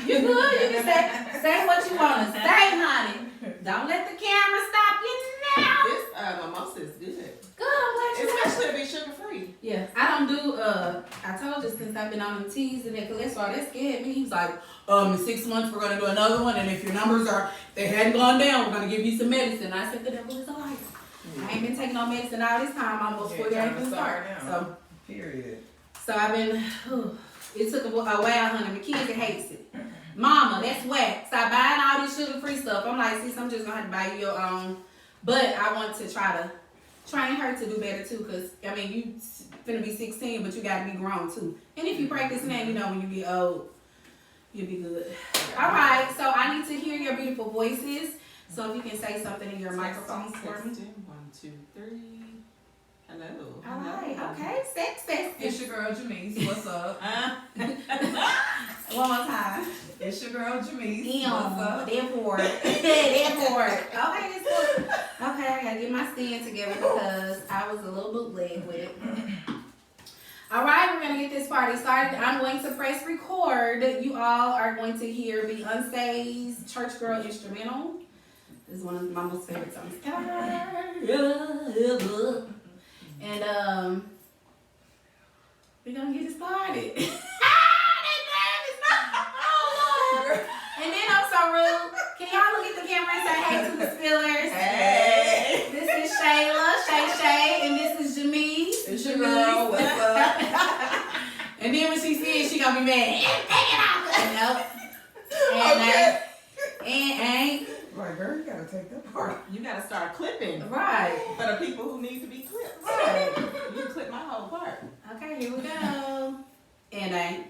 You good? You can say what you want to say, honey. Don't let the camera stop you now. This mimosa is good. Good, I'm glad you Especially to be sugar free. Yeah, I don't do, I told you since I've been on them teas and that cholesterol, that scared me. He was like, in 6 months we're going to do another one, and if your numbers they hadn't gone down, we're going to give you some medicine. I said, the devil is a liar. I ain't been taking no medicine all this time, almost 40 days to start. So, period. So I've been, it took a while, honey. My kids hates it. Mama, that's whack. Stop buying all this sugar-free stuff. I'm like, sis, I'm just going to have to buy you your own. But I want to try to train her to do better too, because, I mean, you finna be 16, but you got to be grown too. And if you practice now, you know, when you get old, you'll be good. All right, so I need to hear your beautiful voices. So if you can say something in your microphone for me. 1, 2, 3. Hello. All right, okay. Sex. It's your girl Jamise. What's up? One more time. It's your girl Jamise. What's up? Therefore. Okay, this one. Okay, I gotta get my stand together because I was a little bootleg with it. All right, we're gonna get this party started. I'm going to press record. You all are going to hear Beyonce's Church Girl instrumental. This is one of my most favorite songs ever. And we're gonna get it started. And then I'm so rude. Can y'all look at the camera and say hey to the spillers? Hey. This is Shayla, Shay, and this is Jamise. It's your girl. What's up? And then when she sees, she gonna be mad. Take it off. Nope. And ain't. Right, girl, you gotta take that part. You gotta start clipping. Right. For the people who need to be clipped. Right. You clip my whole part. Okay, here we go. And ain't.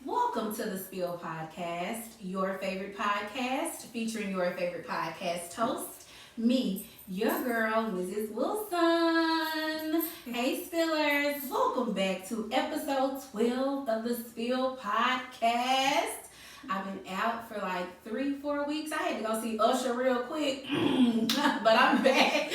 Welcome to the Spill Podcast, your favorite podcast, featuring your favorite podcast host, me, your girl, Mrs. Wilson. Hey, Spillers. Welcome back to episode 12 of the Spill Podcast. I've been out for like 3-4 weeks. I had to go see Usher real quick, but I'm back.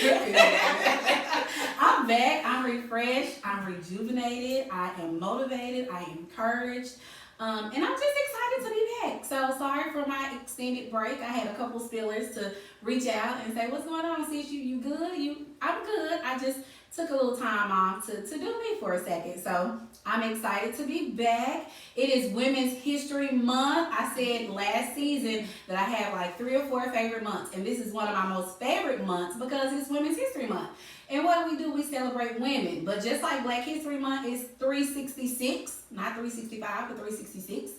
I'm back. I'm refreshed. I'm rejuvenated. I am motivated. I am encouraged. And I'm just excited to be back. So sorry for my extended break. I had a couple spillers to reach out and say, what's going on, sis? You good? I'm good. I just took a little time off to do me for a second. So I'm excited to be back. It is Women's History Month. I said last season that I have like 3 or 4 favorite months. And this is one of my most favorite months because it's Women's History Month. And what do? We celebrate women. But just like Black History Month is 366, not 365, but 366.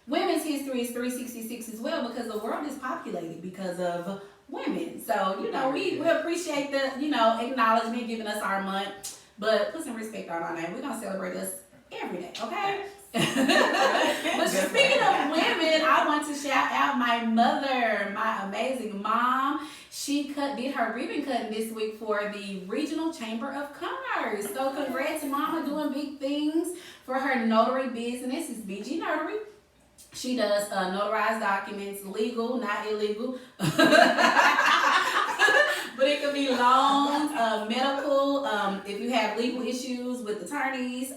Women's history is 366 as well because the world is populated because of women. So, we appreciate the, acknowledgement, giving us our month. But put some respect on our name. We're going to celebrate us every day, okay? But speaking of women, I want to shout out my mother, my amazing mom. She did her ribbon cutting this week for the Regional Chamber of Commerce. So congrats to Mama doing big things for her notary business. It's BG Notary. She does notarized documents, legal, not illegal. But it could be loans, medical, if you have legal issues with attorneys,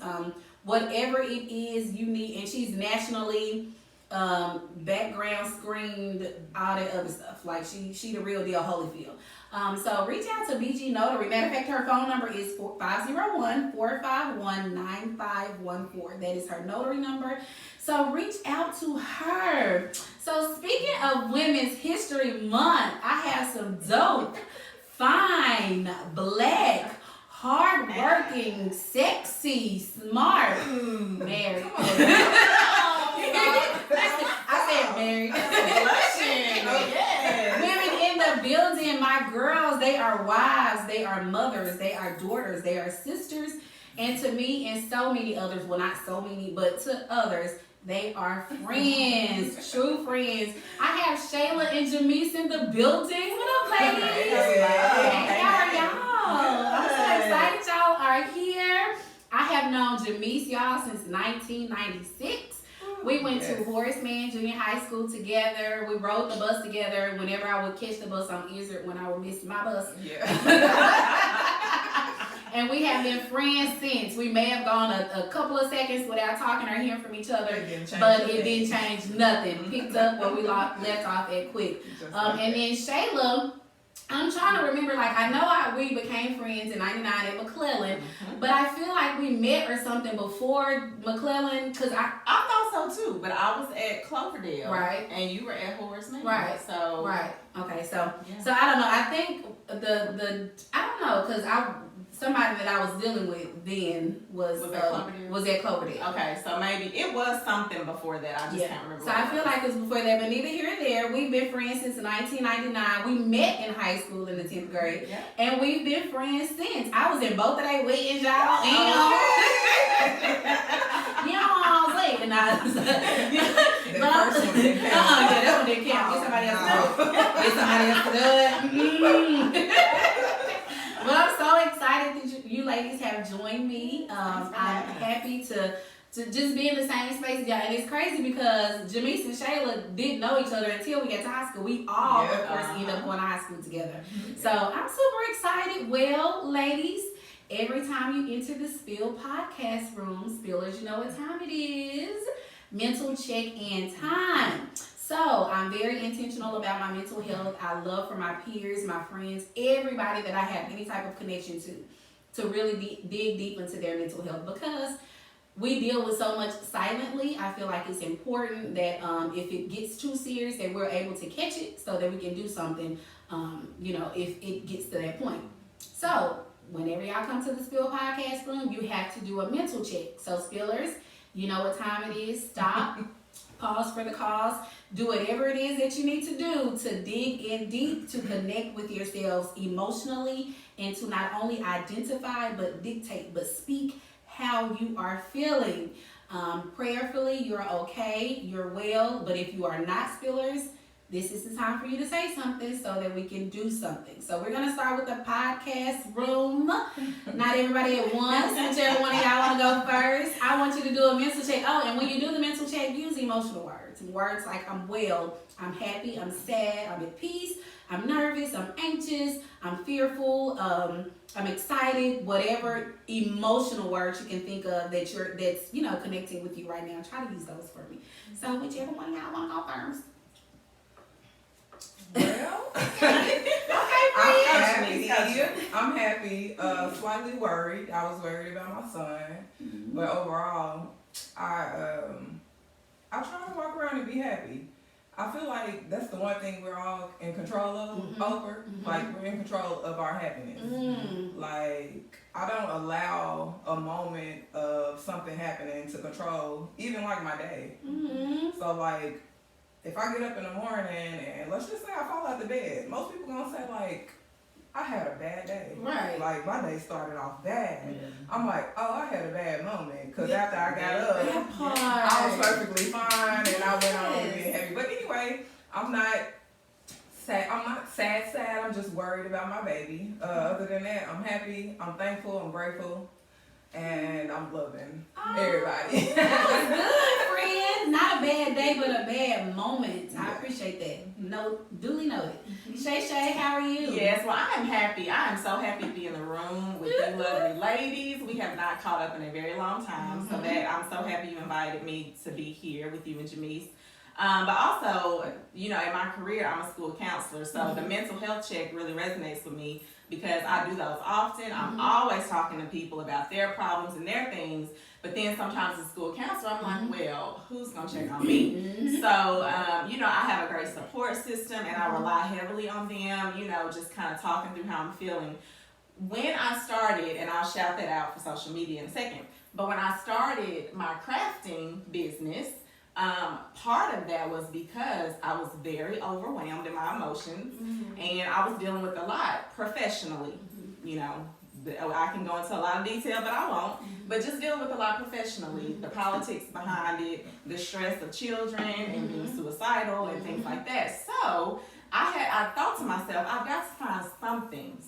whatever it is you need. And she's nationally background screened, all that other stuff. Like she the real deal, Holyfield. So reach out to BG Notary. Matter of fact, her phone number is 501-451-9514. That is her notary number. So reach out to her. So speaking of Women's History Month, I have some dope, fine, black, hardworking, sexy, smart, married. I said married. Women in the building, my girls, they are wives, they are mothers, they are daughters, they are sisters, and to me and so many others, well not so many, but to others, They are friends, true friends. I have Shayla and Jamise in the building. What up, ladies? Hey, how are y'all? I'm so excited y'all are here. I have known Jamise, y'all, since 1996. We went to Horace Mann Junior High School together. We rode the bus together whenever I would catch the bus on Izzard when I would miss my bus. Yeah. And we have been friends since. We may have gone a couple of seconds without talking or hearing from each other, but it didn't change nothing. Picked up where we left off at quick. And then Shayla, I'm trying to remember, like, I know we became friends in 99 at McClellan, but I feel like we met or something before McClellan, because I thought so too, but I was at Cloverdale. Right. And you were at Horace Mann. Right. So. Right. Okay, so Yeah. so I don't know. I think I don't know, because somebody that I was dealing with then was at Cloverdale. Okay, so maybe it was something before that. I just can't remember. So I feel like it was before that, but neither here nor there. We've been friends since 1999. We met in high school in the 10th grade, and we've been friends since. I was in both of their weddings, y'all. And That first one didn't count. yeah, that one didn't count. Get somebody else to do it. Get somebody else to do it. But I'm so excited that you ladies have joined me. I'm happy to just be in the same space as y'all. And it's crazy because Jamise and Shayla didn't know each other until we got to high school. We all, of course, ended up going to high school together. So I'm super excited. Well, ladies, every time you enter the Spill podcast room, Spillers, you know what time it is. Mental check-in time. So I'm very intentional about my mental health. I love for my peers, my friends, everybody that I have any type of connection to really dig deep into their mental health, because we deal with so much silently. I feel like it's important that if it gets too serious, that we're able to catch it so that we can do something, if it gets to that point. So whenever y'all come to the Spill podcast room, you have to do a mental check. So Spillers, you know what time it is. Stop, pause for the cause, do whatever it is that you need to do to dig in deep, to connect with yourselves emotionally, and to not only identify, but dictate, but speak how you are feeling. Prayerfully, you're okay, you're well, but if you are not Spillers, this is the time for you to say something so that we can do something. So we're going to start with the podcast room. Not everybody at once. Whichever one of y'all want to go first. I want you to do a mental check. Oh, and when you do the mental check, use emotional words. Words like I'm well, I'm happy, I'm sad, I'm at peace, I'm nervous, I'm anxious, I'm fearful, I'm excited, whatever emotional words you can think of that's connecting with you right now. Try to use those for me. So whichever one of y'all want to go first. Well, I'm happy, slightly worried. I was worried about my son, but overall, I try to walk around and be happy. I feel like that's the one thing we're all in control of over. Like, we're in control of our happiness. Like, I don't allow a moment of something happening to control, even like my day. So like, if I get up in the morning and let's just say I fall out the bed, most people gonna say like, I had a bad day. Right. Like, my day started off bad. I'm like, oh, I had a bad moment. Because after I got up, I was perfectly fine and I went on being heavy. But anyway, I'm not sad. I'm just worried about my baby. Other than that, I'm happy. I'm thankful. I'm grateful. And I'm loving everybody. That was good, friend. Not a bad day, but a bad moment. I appreciate that. Duly noted. Shay, how are you? Yes, well, I am happy. I am so happy to be in the room with you lovely ladies. We have not caught up in a very long time, so that I'm so happy you invited me to be here with you and Jamise. But also, in my career, I'm a school counselor, so the mental health check really resonates with me because I do those often. I'm always talking to people about their problems and their things, but then sometimes as a school counselor, I'm like, well, who's going to check on me? So, I have a great support system, and I rely heavily on them, just kind of talking through how I'm feeling. When I started, and I'll shout that out for social media in a second, but when I started my crafting business, part of that was because I was very overwhelmed in my emotions and I was dealing with a lot professionally, I can go into a lot of detail, but I won't. But just dealing with a lot professionally, the politics behind it, the stress of children and being suicidal and things like that. So I thought to myself, I've got to find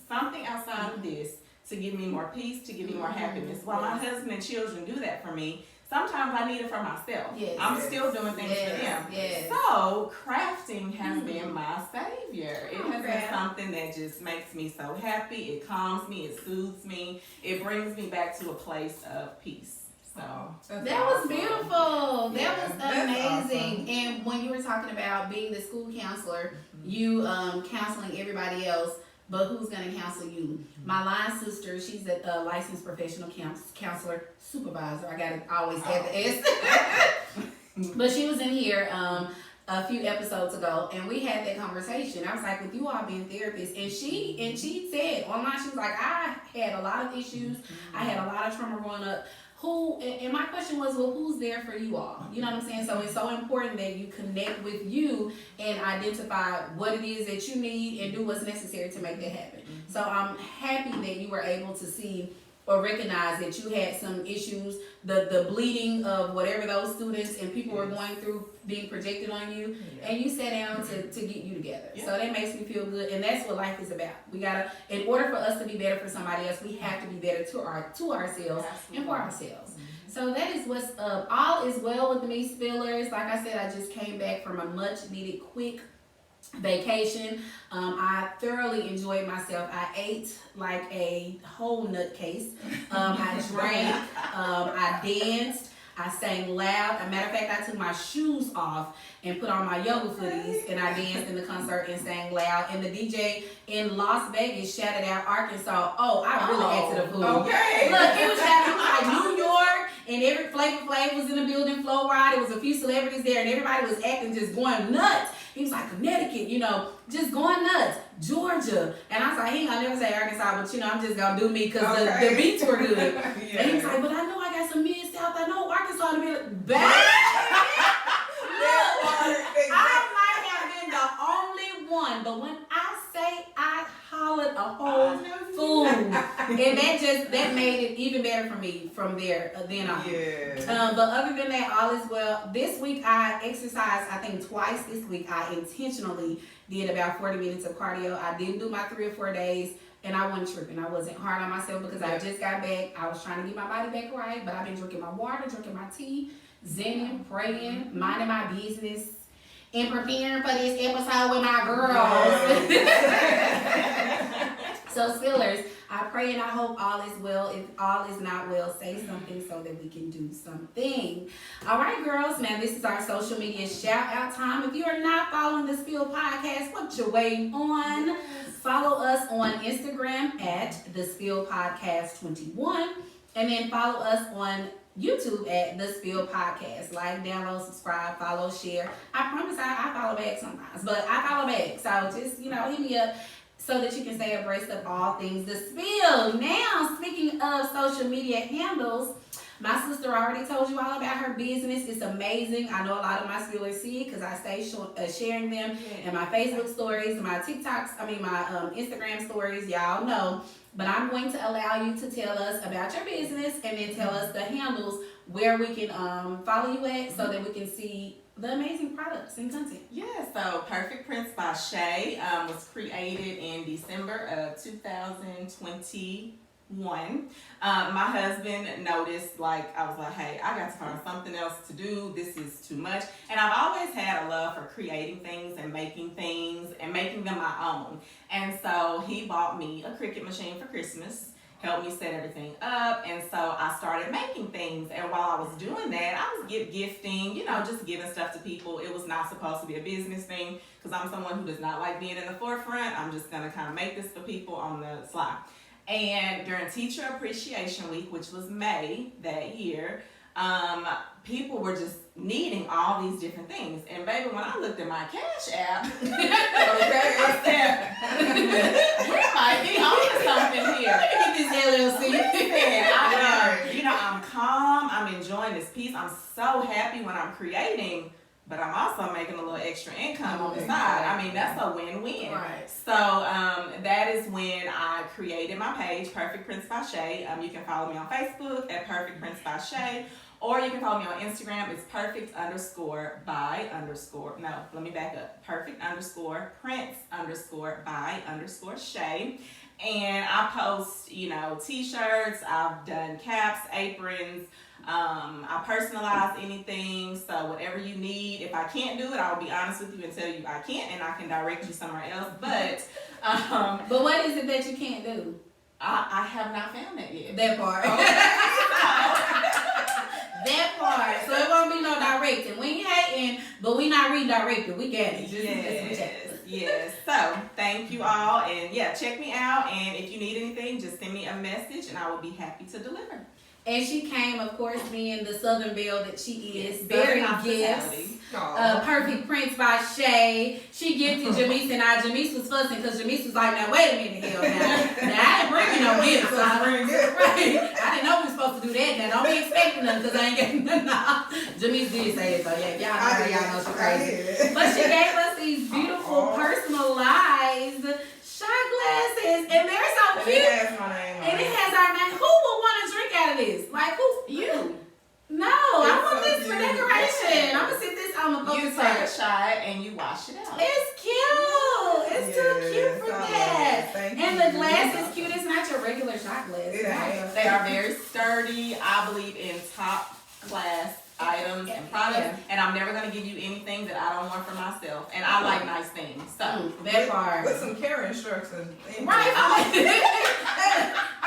something outside of this to give me more peace, to give me more happiness. While my husband and children do that for me, sometimes I need it for myself. Yes. I'm still doing things for them. Yes. So crafting has been my savior. It has been something that just makes me so happy. It calms me. It soothes me. It brings me back to a place of peace. So that was beautiful. Yeah, That was that's amazing. awesome. And when you were talking about being the school counselor, you counseling everybody else, but who's going to counsel you? My line sister, she's a licensed professional counselor supervisor. I got to always add the S. But she was in here a few episodes ago, and we had that conversation. I was like, with you all being therapists, and she said online, she was like, I had a lot of issues. I had a lot of trauma growing up. And my question was, well, who's there for you all? You know what I'm saying? So it's so important that you connect with you and identify what it is that you need and do what's necessary to make that happen. So I'm happy that you were able to see or recognize that you had some issues, the bleeding of whatever those students and people were going through being projected on you, and you sat down to get you together. So that makes me feel good, and that's what life is about. We gotta, in order for us to be better for somebody else, we have to be better to ourselves and for ourselves. So that is what's up. All is well with me, Spillers. Like I said, I just came back from a much needed quick vacation. I thoroughly enjoyed myself. I ate like a whole nutcase. I drank. I danced. I sang loud. As a matter of fact, I took my shoes off and put on my yoga footies, and I danced in the concert and sang loud. And the DJ in Las Vegas shouted out Arkansas. Oh, I really acted a fool. Okay. Look, he was shouting like New York, and every Flavor Flav was in the building. Flo Rida, there was a few celebrities there, and everybody was acting just going nuts. He was like, Connecticut, just going nuts. Georgia. And I was like, he ain't gonna never say Arkansas, but I'm just gonna do me because the beats were good. And he was like, but I know I got some Mid-South. I know Arkansas to be like, bad. I might have been the only one, but when I say I hollered a whole fool, and that made it even better for me from there then on. But other than that, all is well. This week I exercised, I think twice this week. I intentionally did about 40 minutes of cardio. I didn't do my 3 or 4 days, and I wasn't tripping. I wasn't hard on myself because I just got back. I was trying to get my body back right, but I've been drinking my water, drinking my tea, zenning, praying, minding my business, and preparing for this episode with my girls. So, Spillers, I pray and I hope all is well. If all is not well, say something so that we can do something. All right, girls. Now, this is our social media shout out time. If you are not following the Spill Podcast, what you waiting on? Follow us on Instagram at the Spill Podcast 21, and then follow us on YouTube at The Spill Podcast. Like, download, subscribe, follow, share. I promise I follow back sometimes, but I follow back. So just, hit me up so that you can stay abreast of all things The Spill. Now, speaking of social media handles, my sister already told you all about her business. It's amazing. I know a lot of my Spillers see it because I stay sharing them in my Facebook stories, my TikToks, my Instagram stories. Y'all know. But I'm going to allow you to tell us about your business and then tell us the handles where we can follow you at so that we can see the amazing products and content. Yeah, so Perfect Prints by Shay was created in December of 2021. My husband noticed, I was like, hey, I got to find something else to do. This is too much. And I've always had a love for creating things and making them my own. And so he bought me a Cricut machine for Christmas, helped me set everything up, and so I started making things. And while I was doing that, I was gifting, just giving stuff to people. It was not supposed to be a business thing because I'm someone who does not like being in the forefront. I'm just going to kind of make this for people on the slide. And during Teacher Appreciation Week, which was May that year, people were just needing all these different things. And baby, when I looked at my Cash App, I said, we might be on something here. Let me get this LLC. I'm calm. I'm enjoying this piece. I'm so happy when I'm creating. but I'm also making a little extra income on the Exactly. side. I mean, that's a win-win. Right. So that is when I created my page, Perfect Prince by Shay. You can follow me on Facebook at Perfect Prince by Shay, or you can follow me on Instagram. It's perfect_by_Prince_by_Shay. And I post, t-shirts. I've done caps, aprons. I personalize anything, so whatever you need. If I can't do it, I'll be honest with you and tell you I can't, and I can direct you somewhere else. But But what is it that you can't do? I have not found that yet. That part. That part. So it won't be no directing. We ain't hating, but we not redirected. We get it. Yes. So thank you all, and check me out. And if you need anything, just send me a message, and I will be happy to deliver. And she came, of course, being the Southern Belle that she is. Yes, Very Southern gifts. hospitality. Perfect Prince by Shay. She gifted Jamise and I. Jamise was fussing because Jamise was like, now wait a minute, hell now. Now I ain't bringing no gifts. Right. I didn't know we were supposed to do that. Now don't be expecting them because I ain't getting them. No. Jamise did say it though. Yeah, y'all know she's crazy. But she gave us these beautiful personalized shot glasses. And they're so cute. It has my name on And it has our name. Who would want to drink out of this? Like who? You. No, I want so this for cute. decoration. I'm gonna sit this on the You focus take a side. shot and you wash it out. It's cute. It's too cute for that. Thank And you. the glass is cute. It's not your regular shot glass. It ain't. They are very sturdy. I believe in top class items and products, and I'm never gonna give you anything that I don't want for myself. And I like nice things, so That part. With some care instructions. Right.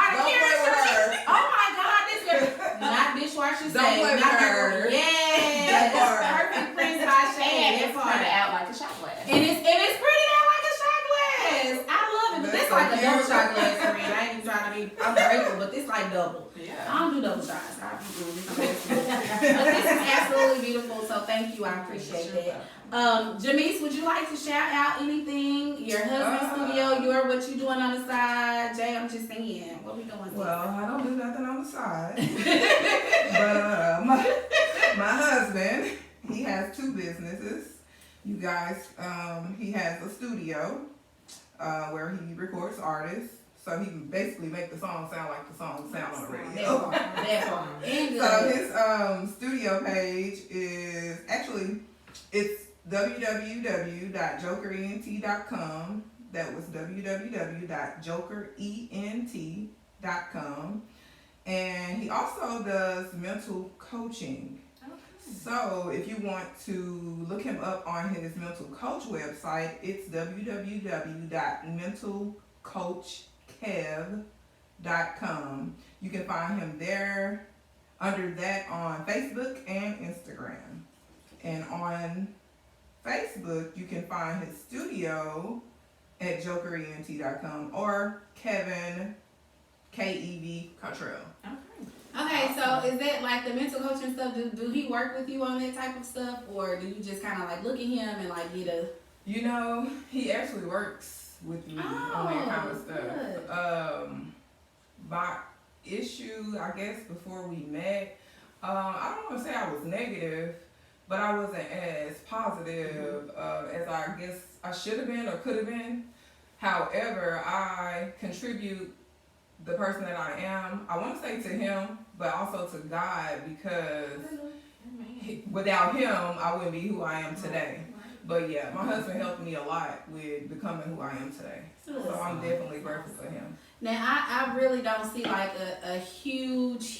Don't Care play with her. Oh my God, this girl. Not dishwasher Don't safe. play with Not her. Yes. That part. Perfect Prince by Shay. and That it's part. printed out like a shot glass. And it's pretty out like a shot glass. I love it, but this That's like a so double cute. shot glass for me. I ain't even trying to be. I'm grateful, but this like double. I Yeah. don't do double shots. But this is absolutely beautiful. So thank you. I appreciate that. Jamise, would you like to shout out anything? Your husband's studio, what you doing on the side? Jay, I'm just saying, what we doing? Well, I don't do nothing on the side. But my husband, he has two businesses. You guys, he has a studio where he records artists. So he can basically make the song sound like the song sound on the radio. That part. And So good. his studio page is actually it's www.jokerent.com. That was www.jokerent.com. And he also does mental coaching. So if you want to look him up on his mental coach website, it's www.mentalcoachkev.com. You can find him there under that on Facebook and Instagram. And on Facebook, you can find his studio at jokerent.com or Kevin, K-E-V, Cottrell. Okay, so is that like the mental coaching stuff? Do he work with you on that type of stuff, or do you just kind of like look at him and like get a? You know, he actually works with me on that kind of stuff. Good. My issue, I guess, before we met, I don't want to say I was negative, but I wasn't as positive as I guess I should have been or could have been. However, I contribute the person that I am. I want to say to him, but also to God, because without him, I wouldn't be who I am today. But yeah, my husband helped me a lot with becoming who I am today. So I'm definitely grateful for him. Now, I really don't see like a huge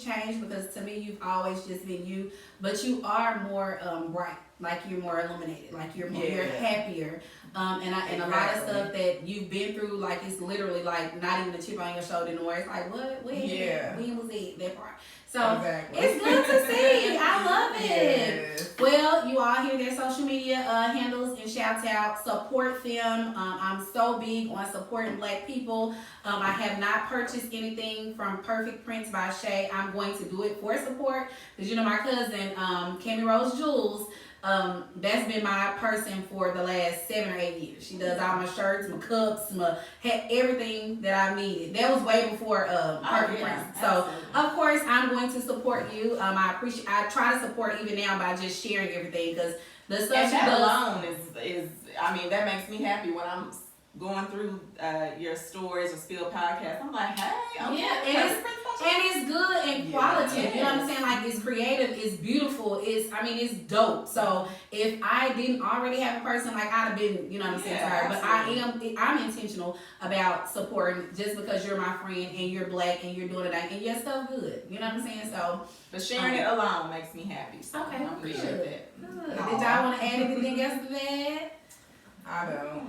change, because to me, you've always just been you, but you are more bright, like you're more illuminated, like you're more, you're happier. And a lot of stuff that you've been through, like it's literally like not even a chip on your shoulder anymore. It's like, what? When was it? That part. So it's good to see. I love it. Yes. Well, you all hear their social media handles and shouts out. Support them. I'm so big on supporting Black people. I have not purchased anything from Perfect Prince by Shay. I'm going to do it for support, because you know my cousin, Cami Rose Jules, That's been my person for the last 7 or 8 years. She does all my shirts, my cups, everything that I needed. That was way before Perfect Prince. So of course I'm going to support you. I try to support even now by just sharing everything because the stuff And she that does alone is I mean, that makes me happy when I'm going through your stories or Spill podcast. I'm like, hey, okay, yeah, and it's good and quality. Yes. You know what I'm saying? Like it's creative, it's beautiful, it's dope. So if I didn't already have a person, like I'd have been, you know what I'm saying, tired. But I'm intentional about supporting just because you're my friend and you're black and you're doing it and your stuff good. You know what I'm saying? So but sharing it alone makes me happy. So okay, I appreciate that. Good. Did y'all want to add anything else to that? I don't.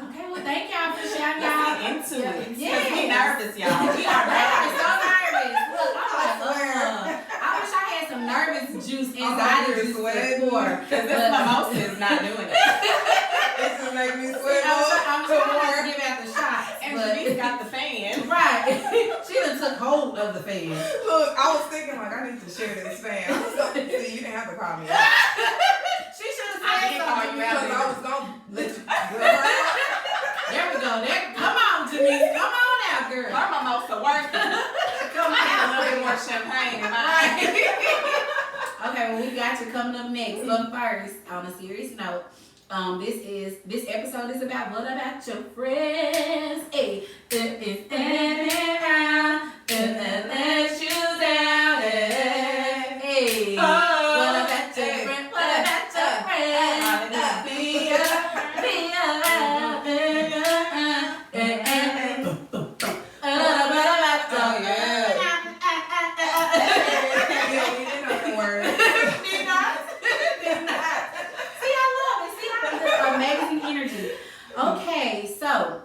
Okay, well thank y'all for sharing Let's y'all. get into it. Yeah. We nervous, y'all. We are I'm so nervous. nervous. Look, I'm like, I wish I had some nervous juice anxiety juice before. Because this mimosa is not doing it. This is making me sweat. I'm trying to give out the shots. And But Janice got the fan. right. She done took hold of the fan. Look, I was thinking like I need to share this fan. See, you didn't have to call me out. She should have I said didn't call something you out. Because I was gonna let you girl. There we go. Come on, Janice. Come on out, girl. Her mimosa working. Come I had a on. little bit more champagne in mine. Okay, well we got you coming up next. But first, on a serious note, this episode is about what about your friends? Hey, if around, let you down. Hey, what about your friend? What about your friend? Be amazing energy. Okay, so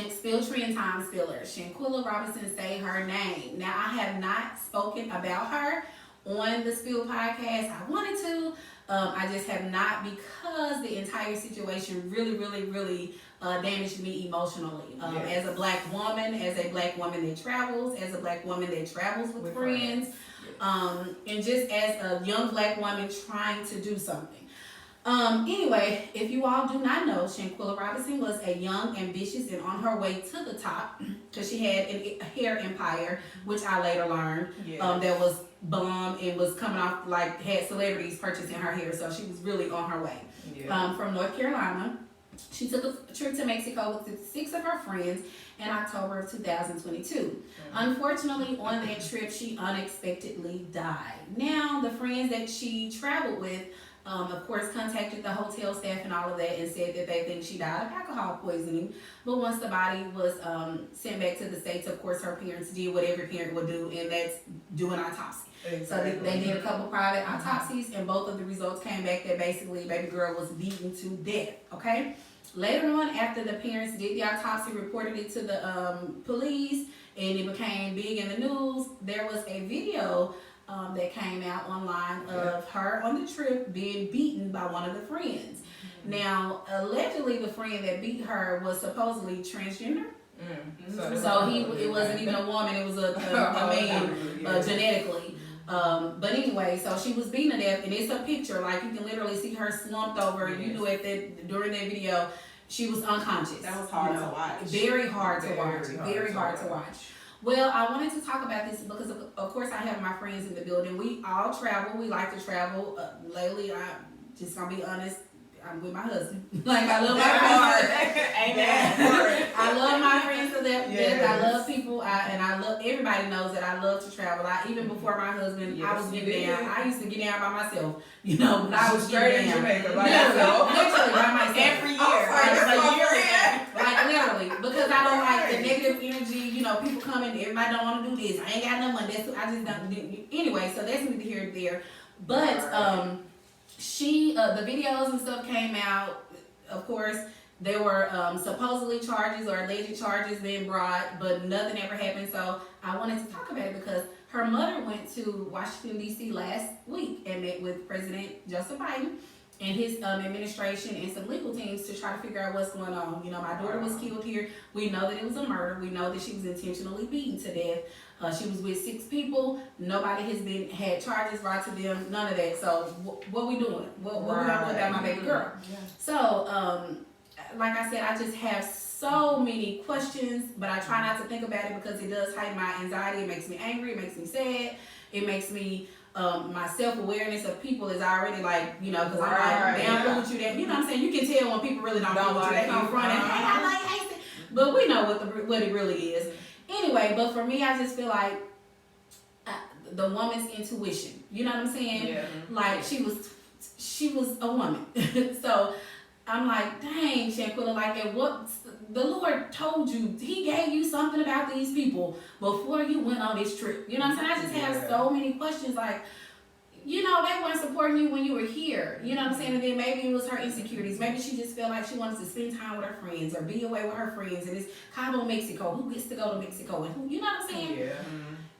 Spill Trend Time Spiller. Shanquilla Robinson, say her name. Now I have not spoken about her on the Spill podcast. I wanted to. I just have not because the entire situation really damaged me emotionally. Yes. As a black woman that travels, as a black woman that travels with friends, and just as a young black woman trying to do something. Anyway, if you all do not know, Shanquilla Robinson was a young, ambitious, and on her way to the top because she had a hair empire, which I later learned that was bomb and was coming off had celebrities purchasing her hair, so she was really on her way. From North Carolina, she took a trip to Mexico with 6 of her friends in October of 2022. Unfortunately, on that trip, she unexpectedly died. Now, the friends that she traveled with of course, contacted the hotel staff and all of that and said that they think she died of alcohol poisoning. But once the body was sent back to the States, of course, her parents did what every parent would do, and that's do an autopsy. Exactly. So they did a couple private autopsies, and both of the results came back that basically baby girl was beaten to death, okay? Later on, after the parents did the autopsy, reported it to the police, and it became big in the news, there was a video that came out online of her on the trip being beaten by one of the friends. Now, allegedly, the friend that beat her was supposedly transgender. So it wasn't even a woman; it was a man genetically. But anyway, so she was beaten to death, and it's a picture. Like you can literally see her slumped over. Yes. You knew during that video, she was unconscious. That was hard to watch. Very hard to watch. Very hard to watch. Well, I wanted to talk about this because, of course, I have my friends in the building. We all travel. We like to travel. Lately, I'm just going to be honest, I'm with my husband. Like, I love my friends. Amen. I love my friends to death. Yes. I love people. And I love, everybody knows that I love to travel. Even before my husband, I was getting down. I used to get down by myself. You know, but I was straight in Jamaica by yourself. Literally by myself. Every year. Like literally, because I don't like the negative energy. You know, people coming, everybody don't want to do this. I ain't got no money. I just don't. Anyway, so that's neither here nor there. But the videos and stuff came out. Of course, there were supposedly charges or alleged charges being brought, but nothing ever happened. So I wanted to talk about it because her mother went to Washington, D.C. last week and met with President Joseph Biden. and his administration and some legal teams to try to figure out what's going on. You know, my daughter was killed here. We know that it was a murder. We know that she was intentionally beaten to death. She was with 6 people. Nobody has had charges brought to them. None of that. So what we doing? What we gonna do about my baby girl? Yeah. So like I said, I just have so many questions, but I try not to think about it because it does heighten my anxiety. It makes me angry. It makes me sad. It makes me my self-awareness of people is already like, you know, because I'm like, they don't fool with you that, you know what I'm saying? You can tell when people really don't fool with you. They come front and, hey, I like Hasty. But we know what it really is. Anyway, but for me, I just feel like the woman's intuition. You know what I'm saying? Yeah. Like, she was a woman. So, I'm like, dang, Shanquilla, like, and what the Lord told you, He gave you something about these people before you went on this trip. You know what I'm saying? I just have so many questions, like, you know, they weren't supporting you when you were here. You know what I'm saying? And then maybe it was her insecurities. Maybe she just felt like she wanted to spend time with her friends or be away with her friends. And it's Cabo, Mexico. Who gets to go to Mexico? And who, you know what I'm saying? Yeah.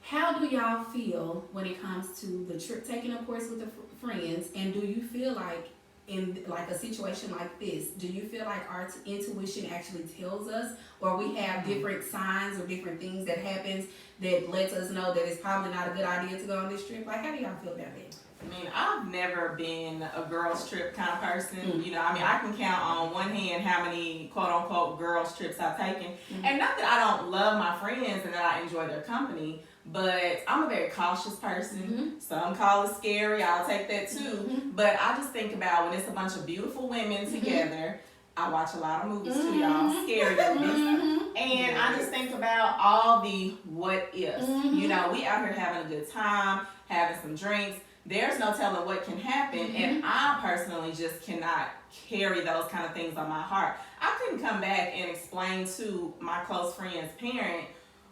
How do y'all feel when it comes to the trip taking, of course, with the friends? And do you feel like in like a situation like this, do you feel like our intuition actually tells us, or we have different signs or different things that happens that lets us know that it's probably not a good idea to go on this trip? Like, how do y'all feel about that? I mean, I've never been a girls trip kind of person. You know, I mean, I can count on one hand how many quote unquote girls trips I've taken. And not that I don't love my friends and that I enjoy their company, but I'm a very cautious person. Some call it scary. I'll take that too. But I just think about when it's a bunch of beautiful women together. I watch a lot of movies too, y'all. Scary movies. And I just think about all the what ifs. You know, we out here having a good time, having some drinks. There's no telling what can happen. And I personally just cannot carry those kind of things on my heart. I couldn't come back and explain to my close friend's parent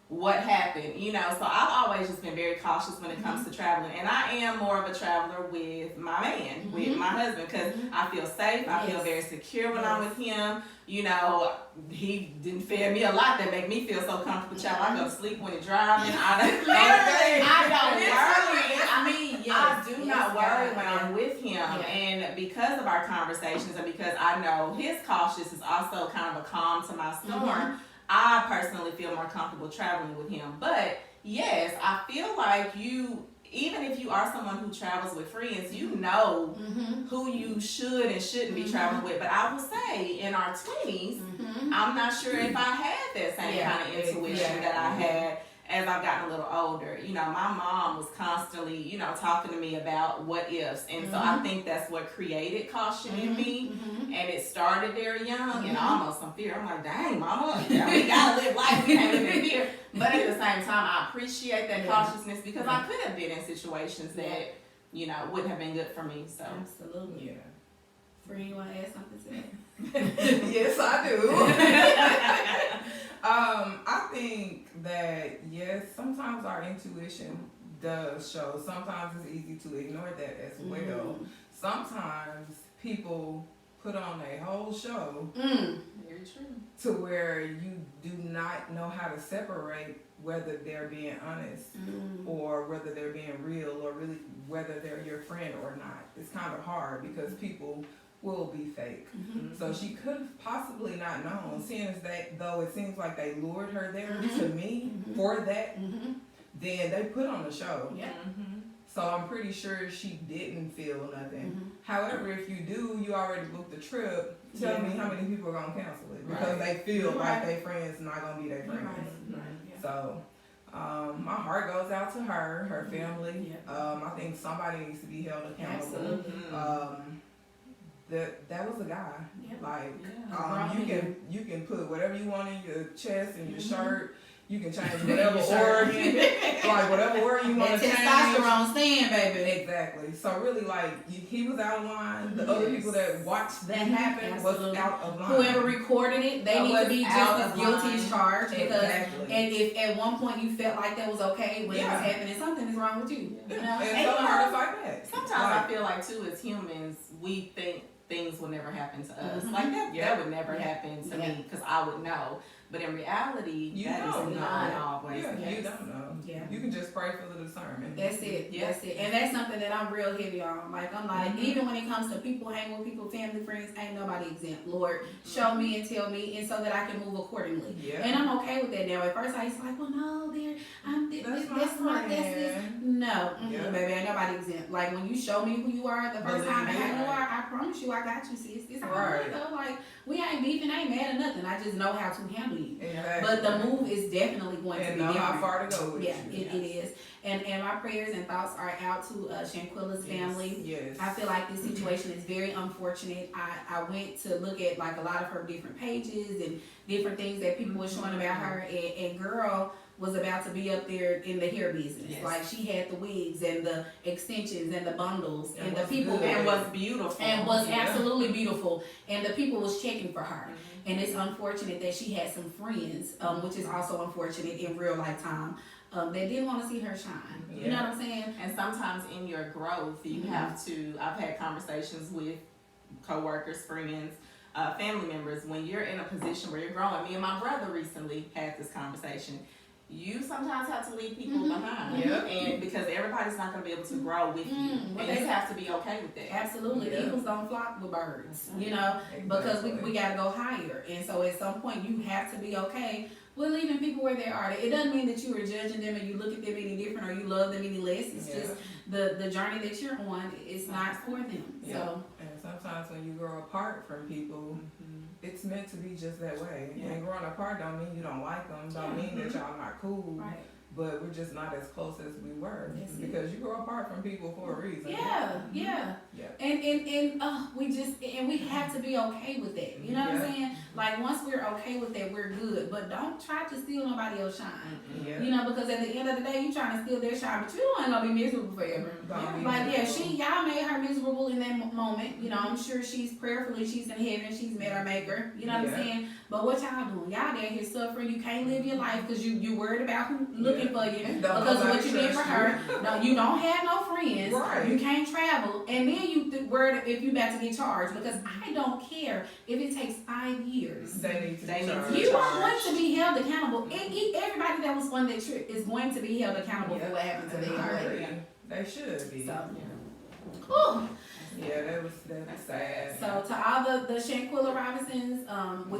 what happened, you know, so I've always just been very cautious when it comes to traveling, and I am more of a traveler with my man, with my husband, because I feel safe, I feel very secure when I'm with him. You know, he didn't fare me a lot that make me feel so comfortable. Child, I go to sleep when he's driving. I don't worry. I mean, I do not worry when I'm with him, and because of our conversations, and because I know his cautious is also kind of a calm to my storm. I personally feel more comfortable traveling with him. But yes, I feel like even if you are someone who travels with friends, you know who you should and shouldn't be traveling with. But I will say, in our 20s, I'm not sure if I had that same kind of intuition that I had as I've gotten a little older. You know, my mom was constantly, you know, talking to me about what ifs. And so I think that's what created caution in me. And it started very young and almost some fear. I'm like, dang, mama, we gotta live life. We can't live in fear. But at the same time, I appreciate that cautiousness because I could have been in situations that, you know, wouldn't have been good for me. So absolutely. Yeah. Friend, you want to add something to that? Yes, I do. I think that, yes, sometimes our intuition does show. Sometimes it's easy to ignore that as well. Sometimes people put on a whole show very true. to where you do not know how to separate whether they're being honest or whether they're being real or really whether they're your friend or not. It's kind of hard because people will be fake. So she could have possibly not known, seeing as that though it seems like they lured her there to me for that, then they put on the show. So I'm pretty sure she didn't feel nothing. However, if you do, you already booked the trip, tell me how many people are gonna cancel it because they feel like their friends not gonna be their friends. So my heart goes out to her family. I think somebody needs to be held accountable. That was a guy. Like you can put whatever you want in your chest and your shirt. You can change whatever organ, like whatever organ you want to change. Testosterone stand, baby. Exactly. So really, like he was out of line. The other people that watched that happen was out of line. Whoever recorded it, they need to be just as guilty as charged. Because and if at one point you felt like that was okay when it was happening, something is wrong with you. You know? And so hard to fight back. Sometimes I feel like too, as humans, we think things will never happen to us. Like that would never happen to me because I would know. But in reality, You that don't is know. not always Yeah, the you case. don't know. Yeah. You can just pray for the discernment. That's it. Yeah. That's it. And that's something that I'm real heavy on. Like, I'm like, Mhm. even when it comes to people, hanging with people, family, friends, ain't nobody exempt. Lord, show me and tell me, and so that I can move accordingly. Yeah. And I'm okay with that now. At first, I used to like, well, no, That's my this. friend. No, Yeah. baby, ain't nobody exempt. Like, when you show me who you are the first time and Believe how it. you are, I promise you, I got you, sis. It's all Right. right, though. Like, we ain't beefing, ain't mad or nothing. I just know how to handle you. Exactly. But the move is definitely going to and be know different. how far to go with Yeah, you. it is. And my prayers and thoughts are out to Shanquilla's family. Yes. I feel like this situation is very unfortunate. I went to look at like a lot of her different pages and different things that people were showing about her, and girl was about to be up there in the hair business. Yes. Like, she had the wigs and the extensions and the bundles And and the was people good. And was beautiful. and was Yeah. absolutely beautiful, and the people was checking for her. Mhm. And it's unfortunate that she had some friends, which is also unfortunate in real life time, that didn't want to see her shine. You know Yeah. what I'm saying? And sometimes in your growth, you have to, I've had conversations with coworkers, friends, family members, when you're in a position where you're growing. Me and my brother recently had this conversation. You sometimes have to leave people behind. Yep. And because everybody's not going to be able to grow with you. Well, And you have to be okay with that. Absolutely. Yeah. Eagles don't flock with birds, you know, because we got to go higher. And so at some point, you have to be okay with leaving people where they are. It doesn't mean that you are judging them and you look at them any different or you love them any less. It's Yeah. just the journey that you're on is not for them. Yeah. So, And sometimes when you grow apart from people, Mhm. it's meant to be just that way. Yeah. And growing apart don't mean you don't like them, don't mean that y'all not cool, right. but we're just not as close as we were. That's it. Because you grow apart from people for a reason. Yeah. Yeah. And we have to be okay with that. You know what I'm Yeah. saying? Like, once we're okay with that, we're good. But don't try to steal nobody else's shine. Yeah. You know, because at the end of the day, you trying to steal their shine, but you ain't gonna be miserable forever. Don't be Like, yeah, miserable. y'all made her miserable in that moment. You know, I'm sure she's prayerfully, she's in heaven, she's met her maker. You know what I'm Yeah. saying? But what y'all doing? Y'all down here suffering. You can't live your life because you worried about who looking for you And don't because of what nobody you did for trust her. you. No, you don't have no friends. Right. You can't travel, and then you worried if you about to get charged. Because I don't care if it takes 5 years. They need to They be need to charged. You are charged. going to be held accountable. Everybody that was on that trip is going to be held accountable for what happened to And them. I Right? agree. They should be. So, Yeah. whew. Yeah, that was sad. So to all the Shanquilla Robinsons,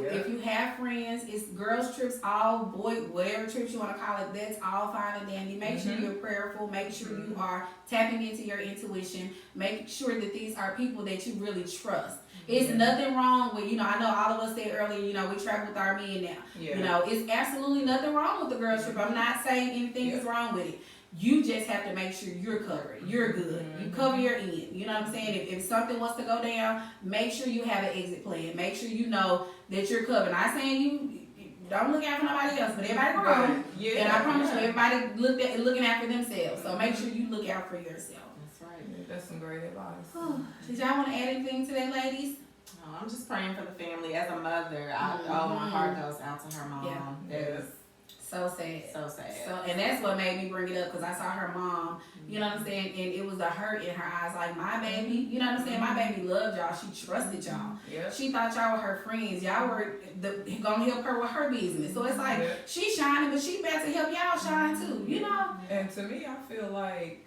if you have friends, it's girls trips, all boy, whatever trips you want to call it, that's all fine and dandy. Make sure you're prayerful. Make sure you are tapping into your intuition. Make sure that these are people that you really trust. It's nothing wrong with, I know all of us said earlier, we travel with our men now. Yeah. It's absolutely nothing wrong with the girls trip. I'm not saying anything is wrong with it. You just have to make sure you're covered. You're good. You cover your end. You know what I'm saying? If something wants to go down, make sure you have an exit plan. Make sure you know that you're covered. Not saying you don't look out for nobody else, but everybody grown. Yeah. And I promise you, everybody looking out for themselves. So make sure you look out for yourself. That's right. Yeah, that's some great advice. Did y'all want to add anything to that, ladies? Oh, I'm just praying for the family. As a mother, my heart goes out to her mom. Yeah. That is So sad. so sad. So, and that's what made me bring it up, because I saw her mom, you know what I'm saying, and it was a hurt in her eyes, like, my baby, you know what I'm saying, my baby loved y'all, she trusted y'all, Yeah. she thought y'all were her friends, y'all were gonna help her with her business, so it's like, she's shining, but she about to help y'all shine too, you know? And to me, I feel like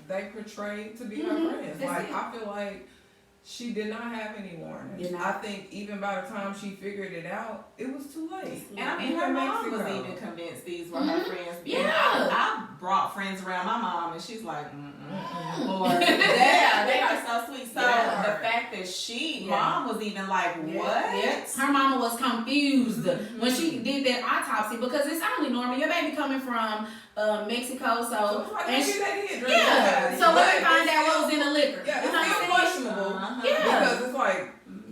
they portrayed to be her friends. That's Like, it. I feel like she did not have any warning. Did not. I think even by the time she figured it out, it was too late. And I mean, Even her mom was Mexico. even convinced these were her friends. Yeah. And I brought friends around my mom, and she's like, Or they are so sweet. So Yeah. the fact that mom was even like, what? Yes. Her mama was confused when she did that autopsy, because it's only normal. Your baby coming from Mexico, So it's like, and maybe she- they did drink yeah. it. So let But me find it's out what still- was in the liquor. Yeah, You know it's what still I'm saying? questionable. Yeah. Because it's like,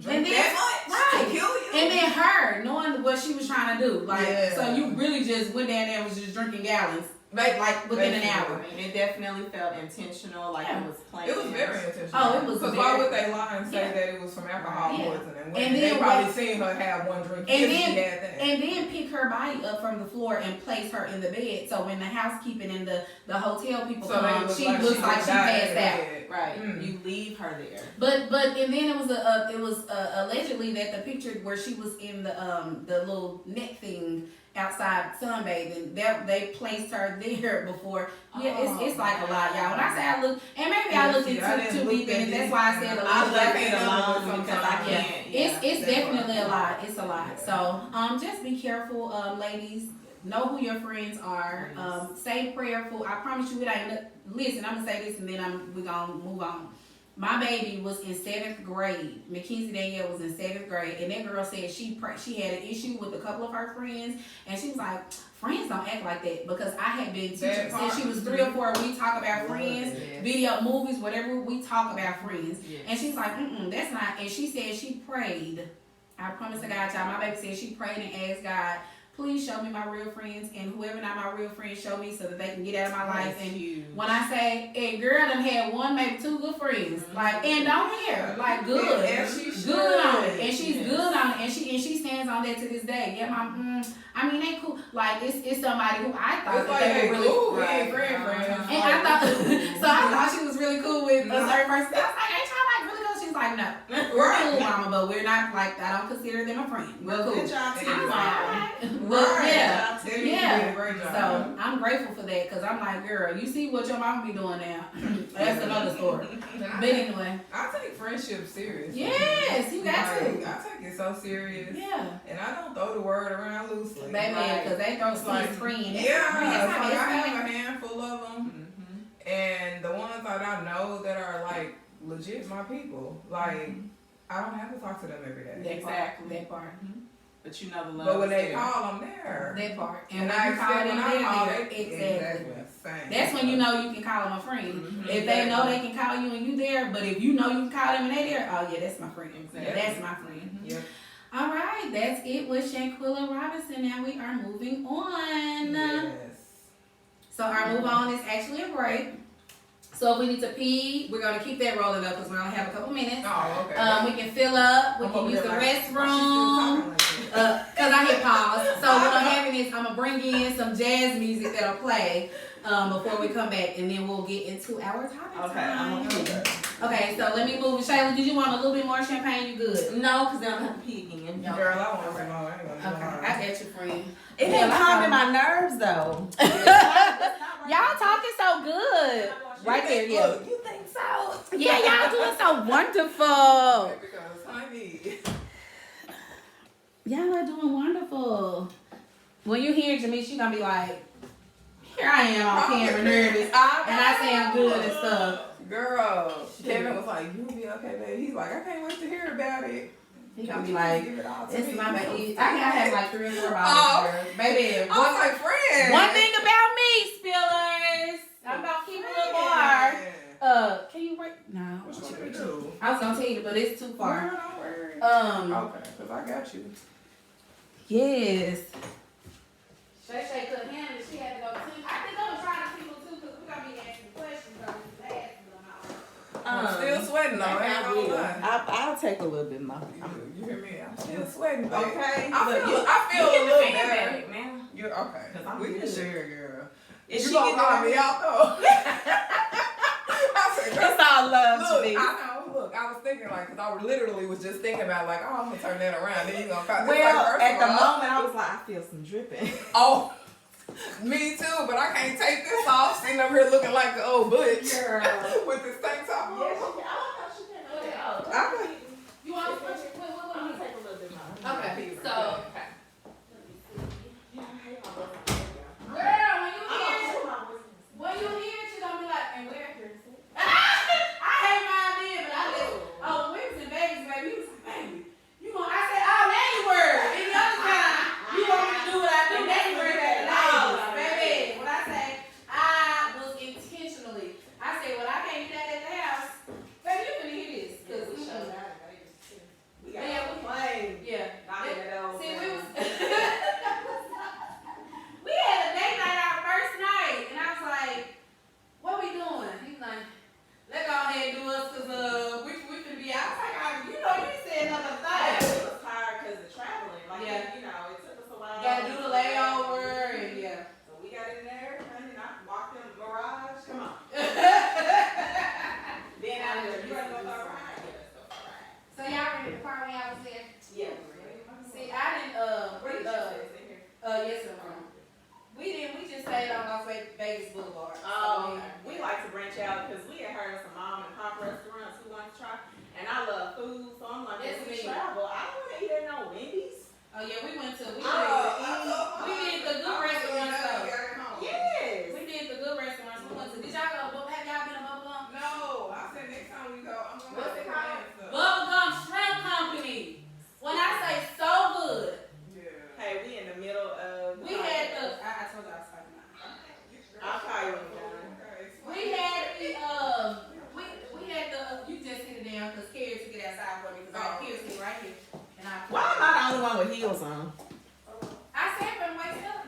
drink And then- that much right. to kill you? And then her knowing what she was trying to do, like, Yeah. so you really just went down there and was just drinking gallons, like within an hour. I mean, it definitely felt intentional, like Yeah. it was planned. It was very intentional. Oh, it was Because very- why would they lie and say Yeah. that it was from alcohol Yeah. poisoning? and And they then probably what- seen her have one drink. And if then- she had that. And then pick her body up from the floor and place her in the bed. So when the housekeeping and the hotel people So they come, look she like looks like she died passed in out. bed. Right. Mm. You leave her there. But and then it was allegedly that the picture where she was in the little net thing outside sunbathing, that they placed her there before. Yeah, it's like a lot, y'all. When I say I look, and maybe I looked Yeah, I into didn't too look deep that in it. That's deep. why I said I allegedly. left it Yeah. alone because I Yeah. can't. It's that's definitely right. a lot. It's a lot. So just be careful, ladies. Know who your friends are. Yes. Stay prayerful. I promise you, it ain't. Listen, I'm gonna say this and then we're gonna move on. My baby was in 7th grade. Mackenzie Danielle was in 7th grade, and that girl said she had an issue with a couple of her friends, and she was like, "Friends don't act like that," because I had been teaching That part. since she was 3 or 4. We talk about friends, Yes. video, movies, whatever. We talk about friends. Yes. And she's like, that's not. And she said she prayed. I promise to God, y'all. My baby said she prayed and asked God, please show me my real friends, and whoever not my real friends, show me so that they can get out of my life. That's And huge. when I say, a girl done had 1, maybe 2 good friends, like, and don't care, like, good, And she should. good on it, and she's Yes. good on it, and she stands on that to this day. Yeah, I mean, they cool. Like, it's somebody who I thought It's that like, they hey, were really. cool, we Right. ain't friends. And I thought, so I thought she was really cool with a No. certain person. I was like, ain't y'all like really cool? She's like, no. We're cool, mama, but we're not like, I don't consider them a friend. We're cool. Good job, I too, was like, Mom. alright. But yeah. They Yeah. did a great job. So I'm grateful for that because I'm like, girl, you see what your mama be doing now. That's another story. But anyway, I take friendship serious. yes, you got Like, to. I take it so serious. Yeah. And I don't throw the word around loosely. Baby, Like, because they throw it's like, seeds free. yeah, That's it's how like I it's have a handful of them. And the ones that I know that are like legit my people, like I don't have to talk to them every day. That part. Exactly. That part. But you know the love. But when is they there. call, I'm there. That part. And And when I you call expect them, when I call, they're they there. Exactly. same. That's when you know you can call them a friend. Mhm. If they know they can call you and you there, but if you know you can call them and they there, oh yeah, that's my friend. Exactly. That's my friend. Yep. All right, that's it with Shanquilla Robinson. Now we are moving on. Yes. So our move on is actually a break. So if we need to pee, we're gonna keep that rolling up because we only have a couple minutes. Oh, okay. We can fill up. We I'm can over use there the like, restroom. why she still talking like that? Cause I hit pause. So what I'm having is I'm gonna bring in some jazz music that'll play before we come back, and then we'll get into our topic. Okay, I'm time. okay. Okay, so let me move. Shayla, did you want a little bit more champagne? You good? No, because then I'm gonna have to pee again. No. Girl, I want some more. I ain't gonna Okay, lie. I got you, friend. It Yeah, ain't like calming how- my nerves though. Y'all talking so good. Right there, yeah. Look, you think so? Yeah, y'all doing so wonderful. Because honey. Y'all are doing wonderful. When you hear Jamish, you gonna be like, here I am on camera nervous. And I sound good and stuff. Girl, Kevin was like, "You'll be okay, baby." He's like, "I can't wait to hear about it." He gonna be like, Give it all to this me. is my baby. I have like 3 or 4 bottles, Oh. girl. Baby, I was like, "Friend." one thing about me, Spillers, I'm about to keep a little bar. Can you break? No. What you want me to do? I was gonna tell you, but it's too far. Girl, don't worry. Okay, because I got you. Yes. Shay couldn't handle it. She had to go to I think I'm gonna try to people too, because we're gonna be asking questions on this last one. I'm still sweating though. I ain't gonna lie. I'll take a little bit more. You hear me? I'm still sweating. Babe. Okay. I feel a little better. man. You're okay. 'Cause I'm We can good. share, girl. Is You she gonna getting call her- me out though? I said, girl, It's all love look, to I me. know. Look, I was thinking like, cause I literally was just thinking about like, oh, I'm gonna turn that around. Then you gonna call. Well, first at of the all- moment, I was like, I feel some dripping. Oh, me too. But I can't take this off. Sitting up here looking like the old butch with this tank top on. You want to switch it? What? take a little bit more. Okay, so. Girl, when you hear it, you gonna be like, and where? I hate my idea, but I just, oh, when we was in Vegas, baby, you was like, baby, you gonna, I said, oh, that ain't word. Any other time, you want me to do what I do, that's word that loud. Baby, when I say, I was intentionally, I said, well, I can't do that at the house. Baby, you finna hear this, cause we showed out. branch out because we had heard of some mom and pop restaurants who want to try, and I love food, so I'm like, That's if we me. travel, I don't want to eat at no Wendy's. Oh yeah, we did the good Oh, restaurants though. Yes. We did the good restaurants. We went to. Did y'all go? Have y'all been to Bubblegum? No, I said next time we go, I'm gonna What's it called? Bubblegum Shrimp Company. When I say so good, Yeah. Hey, we in the middle of. we had the. I told you I was talking about. I'll call you when you're done. We had the we had the. You just sit it down because Carrie took it outside for me because I Carrie's sitting right here and I. Why am I the only one with heels on? I said for him, wake up.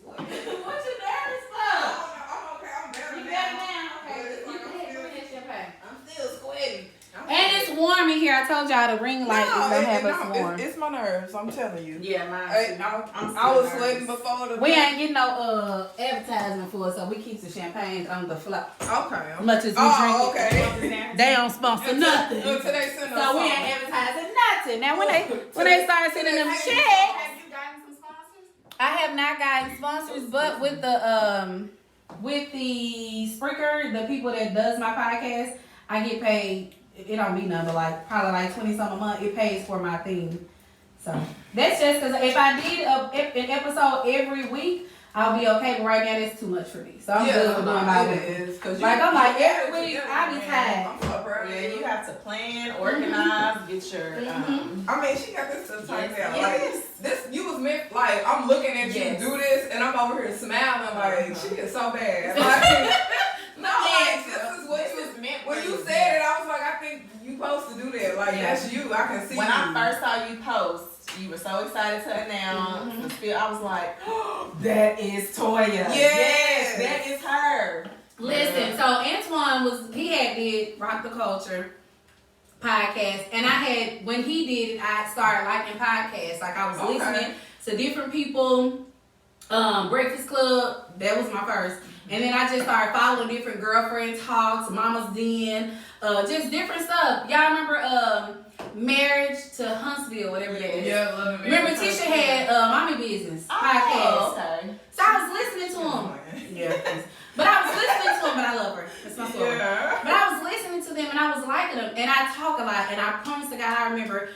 What you nervous for? I'm okay. I'm better You now. better now? Okay. But You can have that champagne. I'm still sweaty. And it's warm in here. I told y'all the ring light is gonna have us warm. It's my nerves. I'm telling you. Yeah, mine. I was sweating before the. We ain't getting no advertisement for it, so we keep the champagne on the floor. Okay. As much as we drink it. Okay. They don't sponsor nothing. Until they send us So we ain't advertising nothing. Now when they start sending them checks, Have you gotten some sponsors? I have not gotten sponsors, but with the Spreaker, the people that does my podcast, I get paid. It don't mean nothing, but like probably like 20 something a month. It pays for my thing. So that's just because if I did an episode every week, I'll be okay. But right now, that's too much for me. So I'm good with doing my week. Like I'm like every week, I be tired. I'm so proud. Yeah, you have to plan, organize, get your. I mean, she got this stuff typed out. Yes. Like this, you was meant. Like I'm looking at you Yes. do this, and I'm over here smiling. Like she is so bad. Like, no, like this is what you was meant. when you said it. I was like, I think you supposed to do that. Like Yeah. that's you. I can see. When you. I first saw you post, you were so excited to announce. I was like, that is Toya. Yes. That is her. Listen, so Antoine had did Rock the Culture podcast, and I had when he did it, I started liking podcasts. Like I was listening to different people. Breakfast Club, that was my first. And then I just started following different girlfriend talks, Mama's Den, just different stuff. Y'all remember Marriage to Huntsville, whatever that is? Yeah, love it. Remember Tisha had Mommy Business podcast. Oh, okay. So I was listening to him. Yeah. But I was listening to him, but I love her. That's my story. Yeah. But I was listening to them and I was liking them. And I talk a lot. And I promise to God, I remember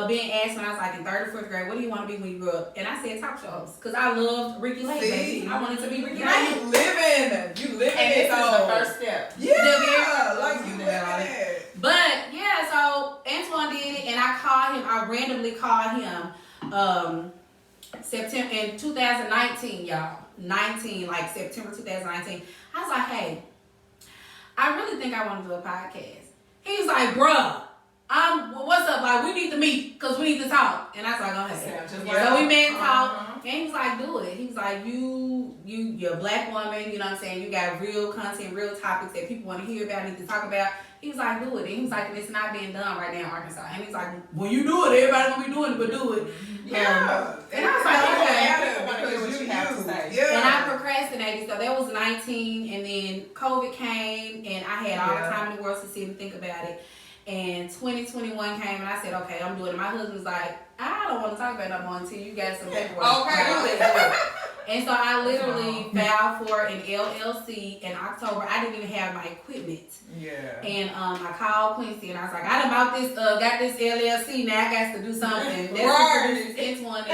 being asked when I was like in 3rd or 4th grade, what do you want to be when you grow up? And I said talk shows. Because I loved Ricky Lake, baby. I wanted to be Ricky Now Lake. you living. And this is the first step. Yeah. Like you living it. But yeah, so Antoine did it and I randomly called him September in 2019, y'all. September 2019. I was like, hey, I really think I want to do a podcast. He was like, bruh, what's up? Like, we need to meet because we need to talk. And I was like, okay. So we met and talked. And he was like, do it. He was like, you're a black woman, you know what I'm saying? You got real content, real topics that people want to hear about, need to talk about. He was like, do it. And he was like, and it's not being done right now in Arkansas. And he's like, when you do it, everybody gonna be doing it, but do it. Yeah. And I was like, okay. Because you have to say. Yeah. And I procrastinated. So that was 19. And then COVID came. And I had all the time in the world to sit and think about it. And 2021 came. And I said, okay, I'm doing it. My husband was like, I don't want to talk about it no more until you got some paperwork. Okay. And so I literally filed for an LLC in October. I didn't even have my equipment. Yeah. And I called Quincy and I was like, I done bought this, got this LLC. Now I got to do something. That's Antoine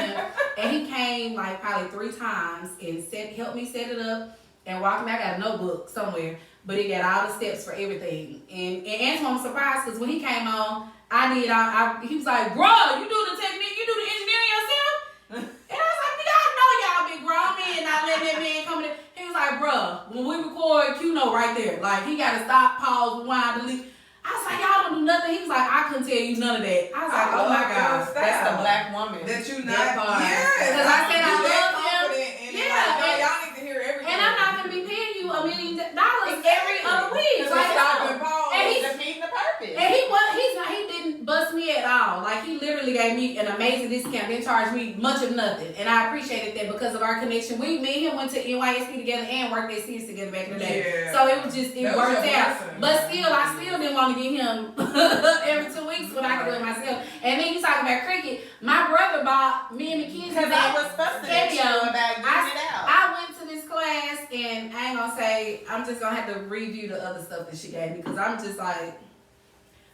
and he came like probably 3 times and helped me set it up and walked me. I got a notebook somewhere, but it got all the steps for everything. And Antoine was surprised because when he came on, he was like, bro, you do the technique, you do the engineering yourself? And I was like, nigga, I know y'all big grown men not letting that man come in. He was like, bruh, when we record, Q-Note right there. Like, he got to stop, pause, rewind, delete. I was like, y'all don't do nothing. He was like, I couldn't tell you none of that. I was like, oh my God. That's the black woman. That you not. That part. Yeah. Because I said I love him. Yeah. Like, no, y'all need to hear everything. And I'm not going to be paying you $1 million every other week. Like, stop and pause. And He's defeating the purpose. And he didn't bust me at all. Like, he literally gave me an amazing discount. Didn't charge me much of nothing. And I appreciated that because of our connection. Me and him went to NYSP together and worked at CS together back in the day. Yeah. So it was just, it That worked was your out. blessing. But still, I still didn't want to get him every 2 weeks when I could do it myself. And then you talking about cricket. My brother bought me and Mackenzie. Because I was supposed to get you about getting it out. I went to this class class, and I ain't gonna say, I'm just gonna have to review the other stuff that she gave me, because I'm just like,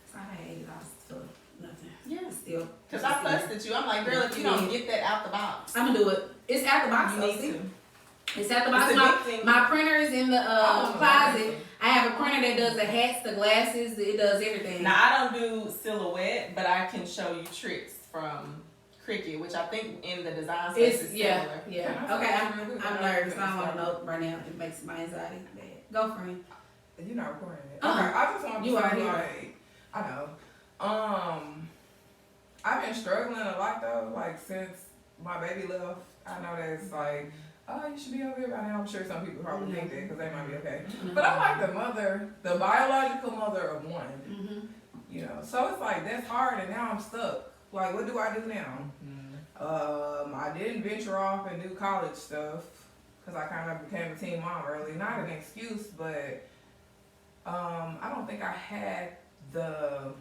it's not $80 for nothing. Yeah. Still. Cause I fussed at you. I'm like, girl, if you don't get that out the box, I'm gonna do it. It's out the box, you though, need see? to. It's at the box. It's a big thing. My printer is in the Oh, closet. I have a printer that does the hats, the glasses, it does everything. Now I don't do silhouette, but I can show you tricks from Cricut, which I think in the design space is similar. Yeah. Okay, I'm nervous. I don't want to know right now. It makes my anxiety bad. Go, friend. You're not recording it. Uh-uh. Okay, I just want to You say, are here. like, I know. I've been struggling a lot though, like since my baby left. I know that it's like, oh, you should be over here by now. I'm sure some people probably think that because they might be okay. But I'm like the biological mother of one. Mm-hmm. You know, so it's like that's hard, and now I'm stuck. Like, what do I do now? I didn't venture off and do college stuff because I kind of became a teen mom early. Not an excuse, but I don't think I had the,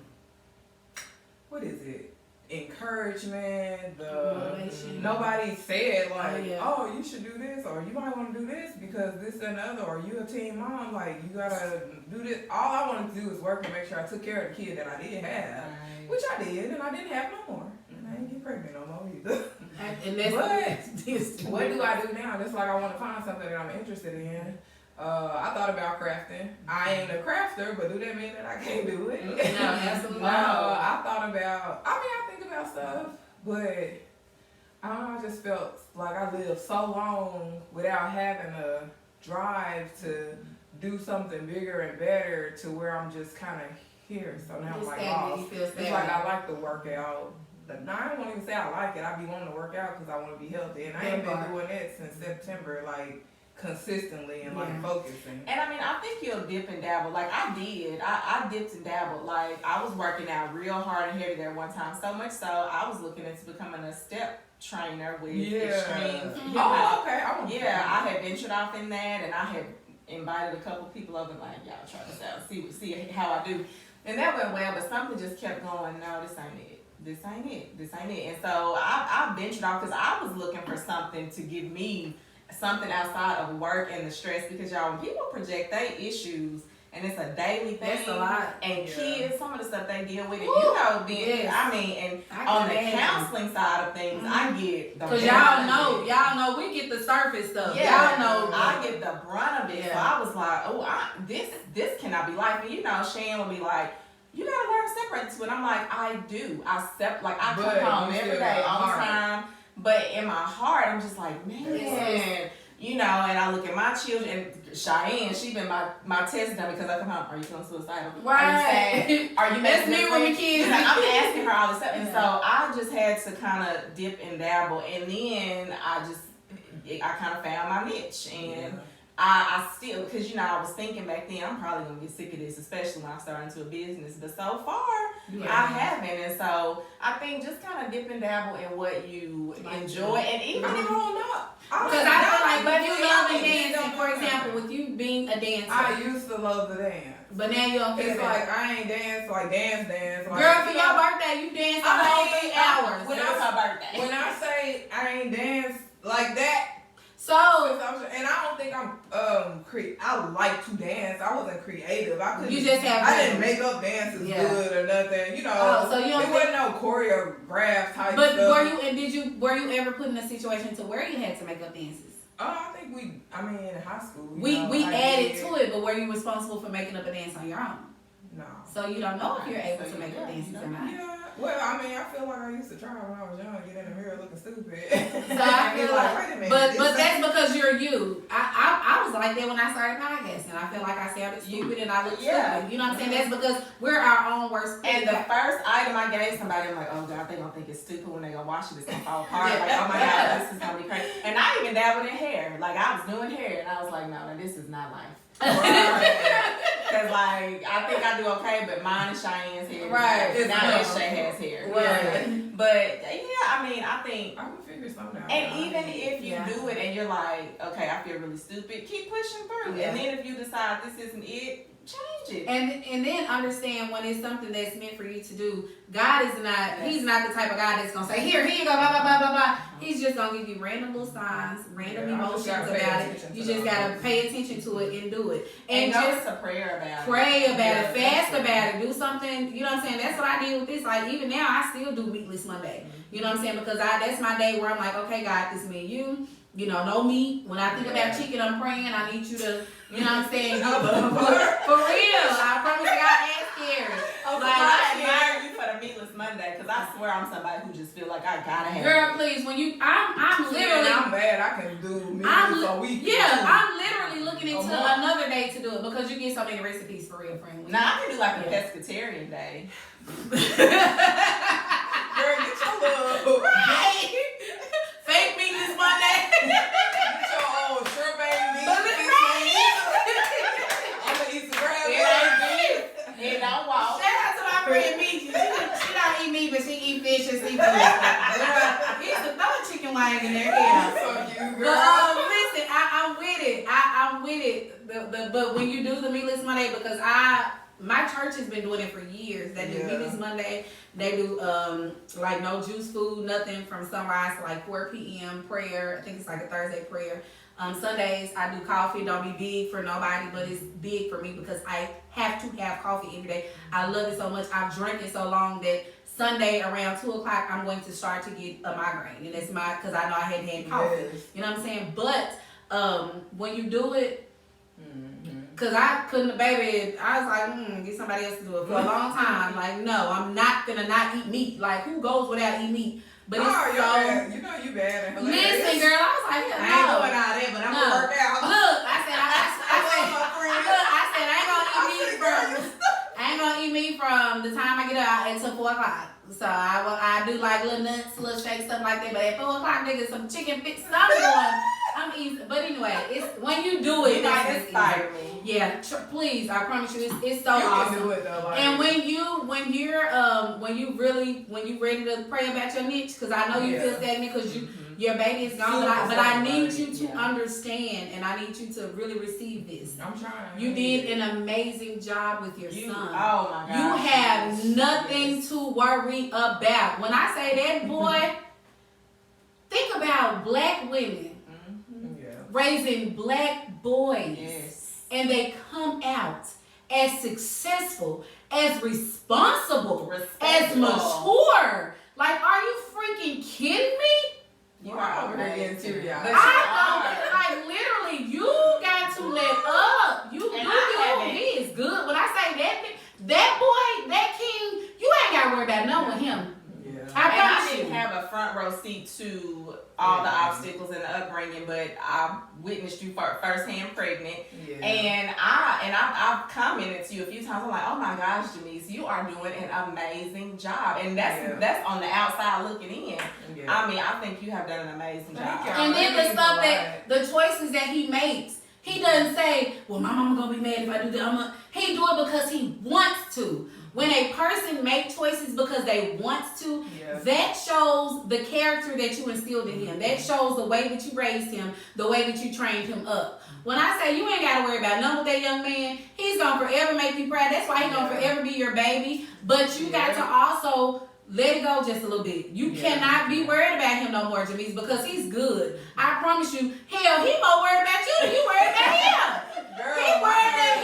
what is it? Encouragement, the Motivation. nobody said like, yeah. oh, you should do this, or you might want to do this because this and other, or you a teen mom, like you gotta do this. All I wanted to do was work and make sure I took care of the kid that I did have, which I did, and I didn't have no more, and I didn't get pregnant no more either. And that's What do I do now? Just like I want to find something that I'm interested in. I thought about crafting. I ain't a crafter, but do that mean that I can't do it? No, absolutely No, not. I thought about, I think about stuff, but I don't know, I just felt like I lived so long without having a drive to do something bigger and better to where I'm just kind of here. So now I'm like, oh, it's like I like to work out. No, I don't even say I like it. I be wanting to work out because I want to be healthy. And I ain't been doing that since September, like, consistently and like focusing. And I mean, I think you'll dip and dabble. Like I did. I dipped and dabbled. Like I was working out real hard and heavy there one time. So much so I was looking into becoming a step trainer with extreme hip hop. Oh, okay. Yeah, I had ventured off in that, and I had invited a couple people over, like, y'all try this out, see how I do. And that went well, but something just kept going, no, this ain't it. This ain't it. This ain't it. And so I ventured off because I was looking for something to give me something outside of work and the stress, because y'all, when people project their issues and it's a daily thing, That's a lot. and kids, some of the stuff they deal with, and Woo! you know, then Yes. I mean, and I on can the imagine. counseling side of things, I get the Cause brunt y'all of it. know we get the surface stuff. Yeah, Y'all know. I get the brunt of it. So Yeah. I was like, oh, this cannot be life. And you know, Shan would be like, you gotta learn to separate the two. And I'm like, I do. I come But home you every still day, got a all the heart. time. But in my heart, I'm just like, man. You know, and I look at my children, and Cheyenne, she been my test dummy because I come home, are you feeling suicidal? Right. Are you sad? Are you That's messing me with with me? my kids. Like, I'm asking her all this stuff. And Yeah. so I just had to kind of dip and dabble. And then I kind of found my niche. And I still, because, you know, I was thinking back then, I'm probably going to get sick of this, especially when I start into a business. But so far, I haven't. And so I think just kind of dip and dabble in what you enjoy. And even if Because I feel like But with you see, loving I mean, dancing, for example, with you being a dancer, I used to love the dance. but now you don't care It's about like I ain't dance like dance. Like, Girl, for your birthday, you danced the whole 3 hours. When it was her birthday. When I say I ain't dance like that, So, and I don't think I'm I like to dance. I wasn't creative. I couldn't. You just have I didn't make up dances Yeah. good or nothing. You know. Oh, so you don't it wasn't no choreographed type but stuff. were you ever put in a situation to where you had to make up dances? I think in high school. We I added did. to it, but were you responsible for making up a dance on your own? No. So you don't know if you're able So to make yeah, up dances or not. Yeah. Well, I mean, I feel like I used to try when I was young, get in the mirror looking stupid. So I feel like, wait a minute. but this that's because you're you. I was like that when I started podcasting. I feel like I sounded stupid and I looked stupid. You know what I'm saying? That's because we're our own worst And critics. the first item I gave somebody, I'm like, oh God, they gonna think it's stupid when they gonna watch it. It's gonna fall apart. Like, oh my God, this is gonna be crazy. And I even dabbled in hair. Like I was doing hair, and I was like, no, this is not life. Because like I think I do okay, but mine and Cheyenne's hair. Right. Now that Shay has hair. Right. But yeah, I mean, I think. I would figure something out. And even if you Yeah. do it and you're like, okay, I feel really stupid, keep pushing through. Yeah. And then if you decide this isn't it, change it. And then understand when it's something that's meant for you to do. God is not, he's not the type of God that's gonna say, here you go, blah, blah, blah, blah, blah. He's just gonna give you random little signs, random emotions about it. You just gotta pay attention to it and do it. And just just a prayer about it. pray about it, fast about it, do something, you know what I'm saying? That's what I did with this. Like, even now, I still do Meatless Monday. You know what I'm saying? Because that's my day where I'm like, okay, God, this me and you. You know, no meat. When I think about chicken, I'm praying. I need you to, you know what I'm saying? For real. I promise you, I ask Gary. I admire you for the Meatless Monday, because I swear I'm somebody who just feel like I gotta have Girl, it. please, when you, I'm literally. I'm bad. I can do meals a week. Yeah, I'm literally looking into another day to do it because you get so many recipes for real, friend. Now, I can do like a pescatarian day. Girl, get your little Right. Fake Meatless Monday. get your old shrimp ain't meat. I'm gonna eat some crab. It don't walk. Shout out to my friend Michi. She don't eat meat, but she eat fish and seafood. Girl, he's the throw a chicken wing in there. Yeah. So you, girl. But listen, I'm with it. I'm with it. But when you do the Meatless Monday, because my church has been doing it for years. They do Meatless Monday. They do like no juice food, nothing from sunrise to like 4 p.m. prayer. I think it's like a Thursday prayer. Sundays I do coffee. Don't be big for nobody, but it's big for me because I have to have coffee every day. I love it so much. I've drank it so long that Sunday around 2 o'clock I'm going to start to get a migraine, and it's because I know I hadn't had coffee. Yes. You know what I'm saying? But when you do it. Cause I couldn't, baby. I was like, get somebody else to do it for a long time. Like, no, I'm not gonna not eat meat. Like, who goes without eating meat? But it's so. Bad. You know you bad and hilarious. Listen, girl, I was like, I ain't doing all that, but I'm gonna work out. Look, I said, I ain't gonna eat meat from the time I get up until 4 o'clock. So I do like little nuts, little shakes, stuff like that. But at 4 o'clock, nigga, some chicken fix, something going. I'm easy, but anyway, it's when you do it. You might inspire me. Yeah, please, I promise you, it's so awesome. Can do it though, like, And when you ready to pray about your niche, because I know you feel stagnant because your baby is gone, but I need you to understand, and I need you to really receive this. I'm trying. You did an amazing job with your son. Oh my God. You have nothing to worry about. When I say that, boy, think about black women raising black boys, and they come out as successful, as responsible, as mature. Like, are you freaking kidding me? You are over there getting teary eyed. I know, like literally, you got to let up. You he is good. When I say that boy, that king, you ain't got to worry about nothing with him. I didn't have a front row seat to all the obstacles in the upbringing, but I witnessed you firsthand pregnant, and I've commented to you a few times. I'm like, oh my gosh, Janice, you are doing an amazing job, and that's on the outside looking in. I mean, I think you have done an amazing job. And then the stuff the choices that he makes, he doesn't say, well, my mama gonna be mad if I do that. He do it because he wants to. When a person make choices because they want to, that shows the character that you instilled in him. That shows the way that you raised him, the way that you trained him up. When I say you ain't got to worry about nothing with that young man, he's going to forever make you proud. That's why he's going to forever be your baby. But you got to also let it go just a little bit. You cannot be worried about him no more, Jamise, because he's good. I promise you, hell, he more worried about you than you worried about him. He worried that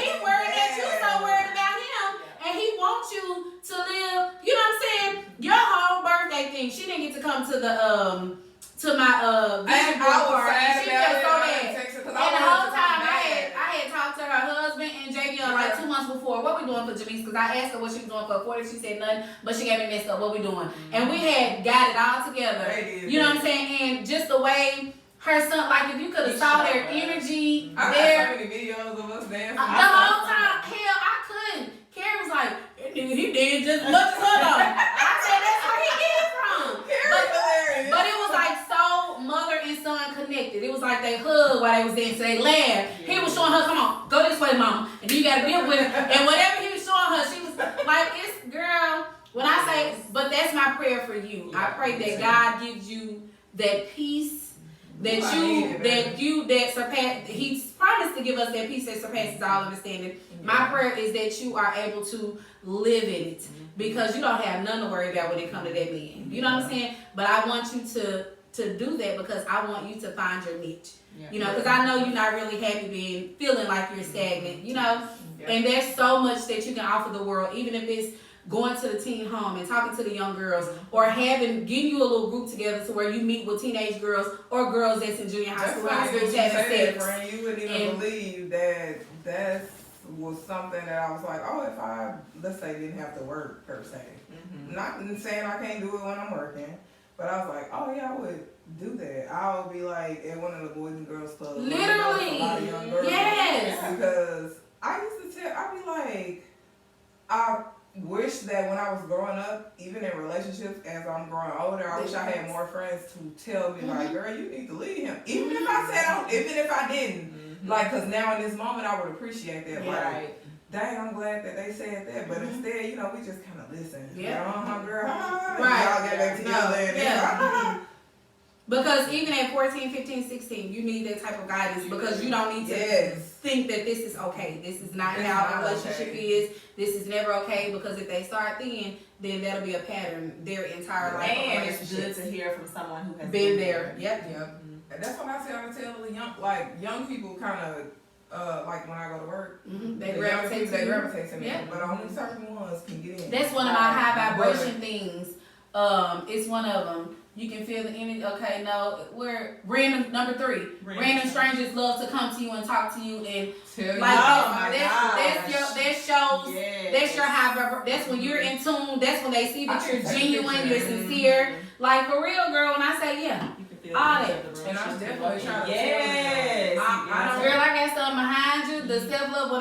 you so worried about him. And he wants you to live, you know what I'm saying? Your whole birthday thing. She didn't get to come to the to my vision board party. She just so mad. And the whole time I had talked to her husband and JB like 2 months before. What we doing for Janice? Because I asked her what she was doing for a 40. She said nothing, but she gave me messed up. What we doing? And we had got it all together. You know what I'm saying? And just the way her son, like if you could have saw their energy I there. got so many videos of us dancing. The whole time, hell, I couldn't. Carrie was like, he did just as much as her though. I said, that's where he get it from. But it was like so mother and son connected. It was like they hugged while they was dancing. They laughed. He was showing her, come on, go this way, mama. And you got to deal with it. And whatever he was showing her, she was like, it's, girl, when I say, but that's my prayer for you. I pray that God gives you that peace, that surpass. He's promised to give us that peace that surpasses all understanding. My prayer is that you are able to live in it, because you don't have none to worry about when it comes to that man. You know what I'm saying? But I want you to do that because I want you to find your niche. You know, because I know you're not really happy feeling like you're stagnant. You know, and there's so much that you can offer the world, even if it's going to the teen home and talking to the young girls, or getting you a little group together to where you meet with teenage girls or girls that's in junior high school. Friend, you wouldn't even believe that was something that I was like, oh, if I, let's say, didn't have to work per se. Not saying I can't do it when I'm working, but I was like, oh yeah, I would do that. I would be like at one of the Boys and Girls Clubs. Literally. A lot of young girls. Yes. Because I used to I'd be like, I wish that when I was growing up, even in relationships, as I'm growing older, I wish I had more friends to tell me like, girl, you need to leave him. Even if I said, even if I didn't. Like, because now in this moment, I would appreciate that. Like, dang, I'm glad that they said that. But instead, you know, we just kind of listen. Yeah. Girl, hi. Right. Y'all get back together. Because even at 14, 15, 16, you need that type of guidance, because you don't need to think that this is okay. This is not how a relationship is. This is never okay, because if they start then that'll be a pattern their entire life. And it's good to hear from someone who has been there. And that's what I tell the young people kind of, like when I go to work, they gravitate to me. But only certain ones can get in. That's one of my high vibration things. It's one of them. You can feel the energy. Okay, no, we're random. Number 3, random strangers love to come to you and talk to you and that's your high vibration. That's when you're in tune. That's when they see that you're genuine, you're sincere. Like for real, girl. When I say all that. And I'm definitely trying to girl, I got something behind you. The self-love.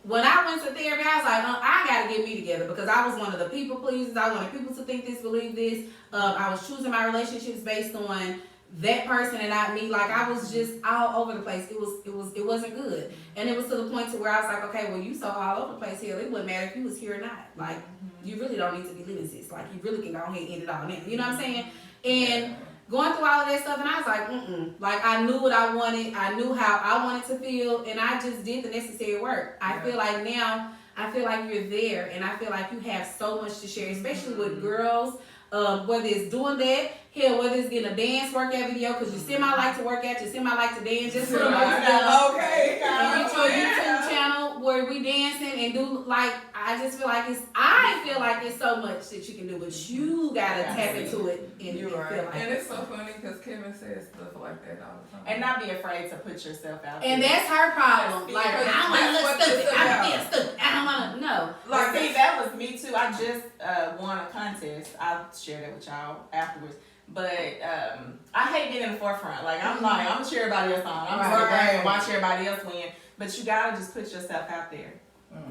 When I went to therapy, I was like, I gotta get me together, because I was one of the people pleasers. I wanted people to think this, believe this. I was choosing my relationships based on that person and not me. Like I was just all over the place. It wasn't good. And it was to the point to where I was like, okay, well, you so all over the place here. It wouldn't matter if you was here or not. Like you really don't need to be living this. Like you really can go ahead and end it all now. You know what I'm saying? And going through all of that stuff, and I was like, Like I knew what I wanted. I knew how I wanted to feel, and I just did the necessary work. I feel like now, I feel like you're there, and I feel like you have so much to share, especially with girls. Whether it's doing that, whether it's getting a dance workout video, because you semi-like to work out, you semi-like to dance, just put them together. Okay. And get your YouTube channel where we dancing and do, like, I just feel like it's so much that you can do, but you gotta tap into it and feel like it. And it's so funny because Kevin says stuff like that all the time. And not be afraid to put yourself out there. And that's her problem. Like, I don't want to look stupid. I feel stupid. I don't want to, no. Like, see, that was me too. I just won a contest. I'll share that with y'all afterwards. But I hate being in the forefront. Like, I'm going to cheer everybody else on. I'm going to watch everybody else win. But you got to just put yourself out there.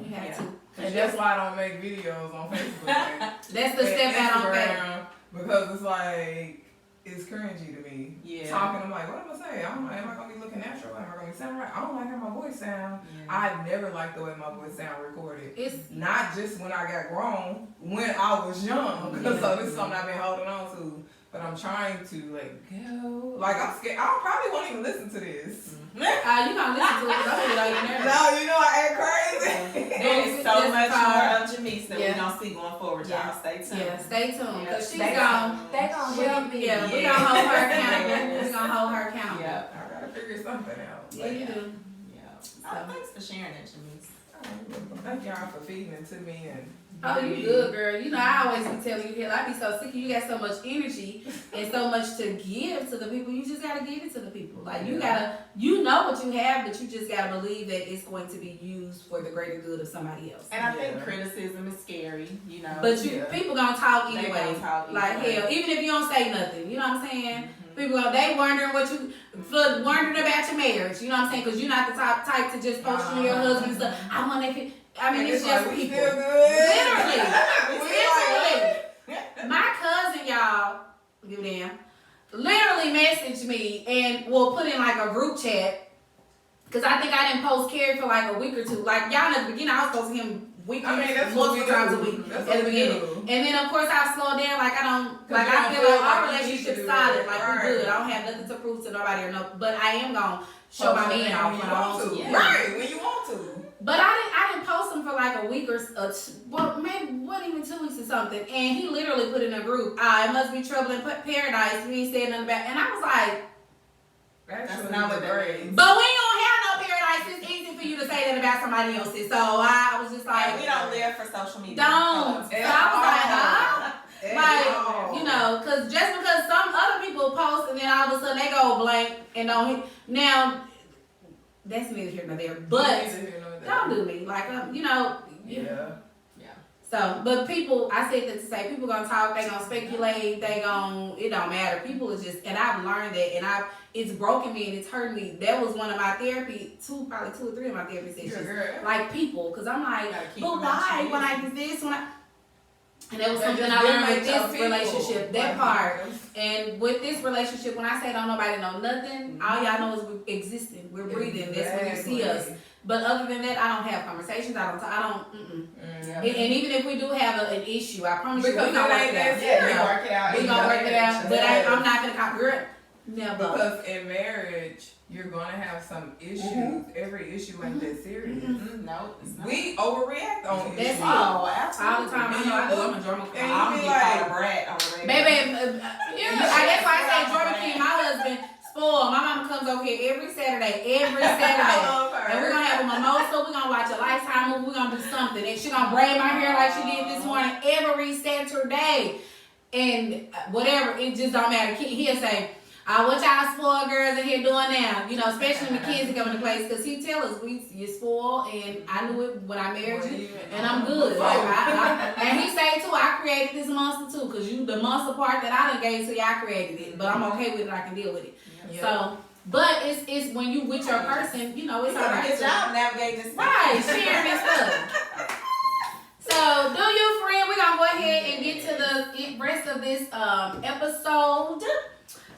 You have to. And that's why I don't make videos on Facebook. That's the step out on Facebook. Because it's like, it's cringy to me. Yeah. Talking, I'm like, what am I saying? I'm like, am I going to be looking natural? Am I going to be sound right? I don't like how my voice sound. Yeah. I've never liked the way my voice sound recorded. It's not just when I got grown, when I was young. So this is something I've been holding on to. But I'm trying to go. Like I'm scared. I probably won't even listen to this. You gonna listen to it? No, you know I act crazy. There's so much more of Jamise that we're gonna see going forward. Y'all stay tuned. Yeah, stay tuned. Cause she's they gonna help me. Yeah, we gonna hold her accountable. We gonna hold her accountable. Yeah, I gotta figure something out. Yeah, you do. Yeah. Thanks for sharing that, Jamise. Thank y'all for feeding it to me and. Oh, you good, girl. You know, I always be telling you, I be so sick of you. Got so much energy and so much to give to the people. You just gotta give it to the people. Like you gotta, you know what you have, but you just gotta believe that it's going to be used for the greater good of somebody else. And I think criticism is scary, you know. But people gonna talk either way. Like hell, even if you don't say nothing, you know what I'm saying? People they wondering wondering about your marriage. You know what I'm saying? Because you're not the type to just post you and your husband and stuff. I mean, it's just like, people. Literally. My cousin, y'all, give a damn, literally messaged me and will put in like a group chat. Because I think I didn't post Carrie for like a week or two. Like, y'all know at the beginning, I was posting him weekly, I mean, that's what we multiple times a do. week That's at what the we beginning. do. And then of course I've slowed down. Like I don't, like you I don't feel feel like our like you need to relationship's do solid. that. Like Right. we good. I don't have nothing to prove to nobody or no. But I am gonna show my man off when when you I want want to. to. Right, when you want to. But I didn't post him for like a week or well, maybe wasn't even 2 weeks or something. And he literally put in a group, it must be trouble in paradise. We ain't saying nothing about. And I was like, That's not what that means. but we ain't gonna have no paradise. It's easy for you to say that about somebody else's. So I was just like, Like, we don't live for social media. don't. So I was like, huh? Like, you know, because just because some other people post and then all of a sudden they go blank and don't. Now, that's neither here nor there. But don't do me. Like, you know. Yeah. So, but people, I said that to say, people gonna talk, they gonna speculate, it don't matter. People are just, and I've learned that, and it's broken me and it's hurt me. That was one of my therapy, probably 2 or 3 of my therapy sessions. Like people, because I'm like, but why when I do this, and that was something I learned with this relationship, that part. And with this relationship, when I say don't nobody know nothing, all y'all know is we're existing, we're breathing. That's when you see us. But other than that, I don't have conversations. I don't. And even if we do have an issue, I promise you, we're gonna work it out. Work it out. We're gonna work it out. But I'm not gonna call girl. Never. Because in marriage, you're gonna have some issues. Every issue ain't that serious. No, it's not. We overreact on issues. That's it. Oh, absolutely. All the time. I know I do. I'm a drama queen. And I'm you gonna be get called like, a brat on the radio. Baby, that's why I say Jordan King, my husband, spoiled. My mama comes over here every Saturday. I love her. And we're gonna have a mimosa, we're gonna watch a Lifetime movie, we're gonna do something. And she's gonna braid my hair like she did this morning every Saturday. And whatever, it just don't matter. He'll say, what y'all spoiled girls in here doing now? You know, especially when the kids are coming to place, because he tell us, you're spoiled, and I knew it when I married you, and I'm good. Like, and he say too, I created this monster too, because the monster part that I done gave to you, I created it. But I'm okay with it, I can deal with it. Yeah. So, but it's when you with your person, you know, it's You got a alright. good job navigating this. Right, sharing this stuff. So, do you, friend? We're gonna go ahead and get to the rest of this episode.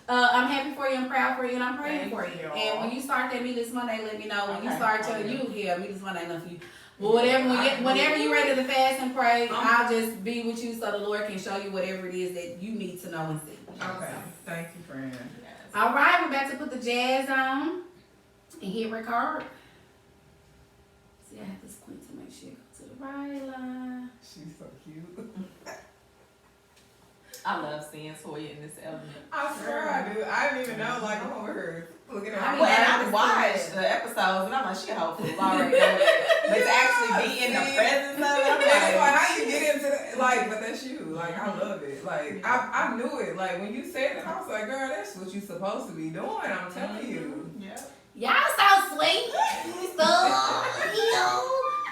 I'm happy for you and proud for you, and I'm praying for you. And when you start that Meet This Monday, let me know. When you start telling you, Meet This Monday enough for you. But whenever you're ready to fast and pray, I'll just be with you so the Lord can show you whatever it is that you need to know and see. Okay. Thank you, friend. All right, we're about to put the jazz on and hit record. See, I have to squint to make sure it goes to the right line. She's so cute. I love seeing Toya in this element. I swear I do. I didn't even know. Like, I'm over here looking at her. Well, and I watched the episodes, and I'm like, she hopefully already know that. But to actually be in the presence of it, I'm And it's like, like, how you get into that? Like, but that's you. Like, I love it. Like, I knew it. Like, when you said it, I was like, girl, that's what you supposed to be doing. I'm telling you. yeah. Y'all so sweet.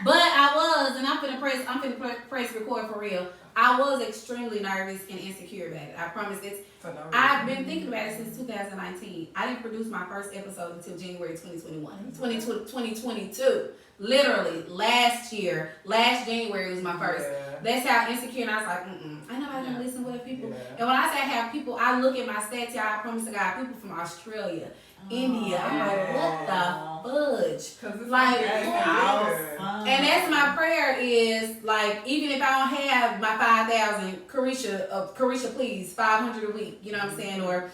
But I was, and I'm finna press record for real. I was extremely nervous and insecure about it. I promise it's. I've been thinking about it since 2019. I didn't produce my first episode until January 2021. 2022. Literally, last January was my first. Yeah. That's how insecure, and I was like, I know I don't listen to what people. Yeah. And when I say I have people, I look at my stats, y'all, I promise to God, people from Australia, India. I'm like, what the fudge? 'Cause it's Like, yeah. And that's my prayer is, like, even if I don't have my 5,000, Carisha, please, 500 a week, you know what I'm saying? Or,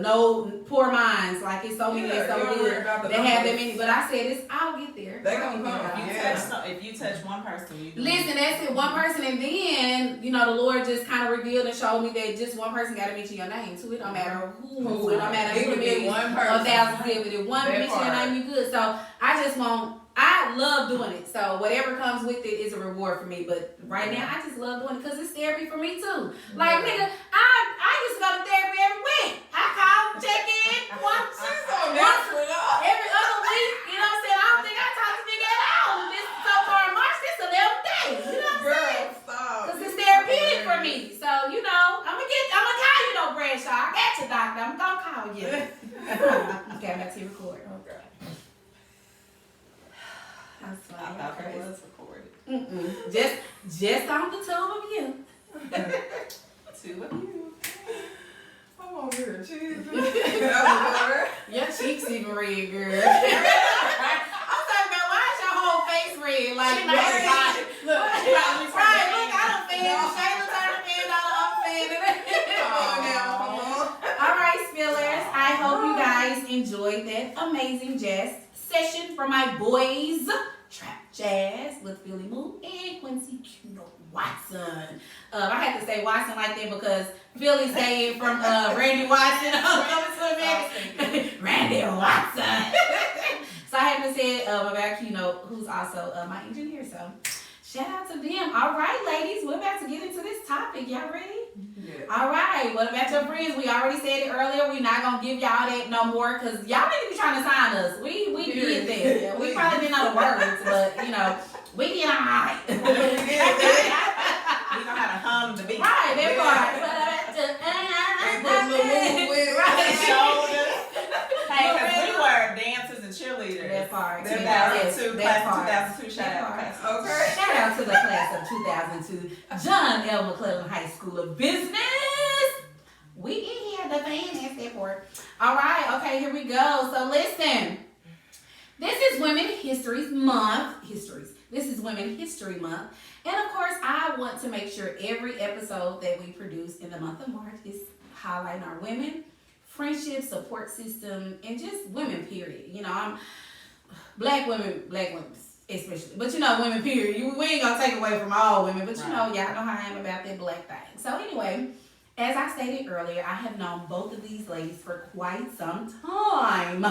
no poor minds, like it's so many that's so good. They have that many, but I said I'll get there. They gonna come. If you touch one person, you do. Listen, that's it, one person, and then, the Lord just kind of revealed and showed me that just one person got to mention your name too. It don't matter who, it don't matter It who could it be is, one or person. thousands of it. If one That mention your part. name, you good. So I love doing it. So whatever comes with it is a reward for me. But right now, I just love doing it because it's therapy for me too. Like, nigga, I used to go to therapy every week. I call, check in, every other week. You know what I'm saying? I don't think I talked to nigga at all. This so far in March, this 11th day. You know what I'm saying? Because it's therapeutic for me. So, I'm gonna call you though, Bradshaw. I got you, doctor. I'm gonna call you. Okay, I'm about to record. Okay. That's I funny. thought Okay. it was recorded. Just on the two of you. Two of you. I'm over here cheesing. Your cheeks even red, girl. I'm talking about why is your whole face red? friend. Like, She might be fine. Look, she might be right, look, I fine. done fanned. Shayla turned fan out of Aw. All right, Spillers. I hope you guys enjoyed that amazing jazz session from my boys, Trap Jazz with Philly Moo and Quincy Cuno Watson. I had to say Watson like that because Philly say it from Randy Watson. Randy Watson. So I had to say it about Cuno, who's also my engineer. So shout out to them. All right, ladies, we're about to get into this topic. Y'all ready? Yeah. All right. What about your friends? We already said it earlier. We're not gonna give y'all that no more because y'all need to be trying to sign us. We did that. We probably didn't know the words, but you know, we did all right. We know how to hum the beat. Right, that part. Right. Shoulders. Hey, because we were dancers and cheerleaders. That part. 2002, That part. class of 2002, shout That out. part. Class. Okay. Shout out to the class of 2002, John L. McClellan High School of Business. We in here, the fan that part. All right, okay, here we go. So listen, this is Women History Month. This is Women History Month. And of course, I want to make sure every episode that we produce in the month of March is highlighting our women, friendship, support system, and just women, period. You know, I'm black women especially. But you know, women, period. We ain't gonna take away from all women, but you know, y'all know how I am about that black thing. So anyway, as I stated earlier, I have known both of these ladies for quite some time.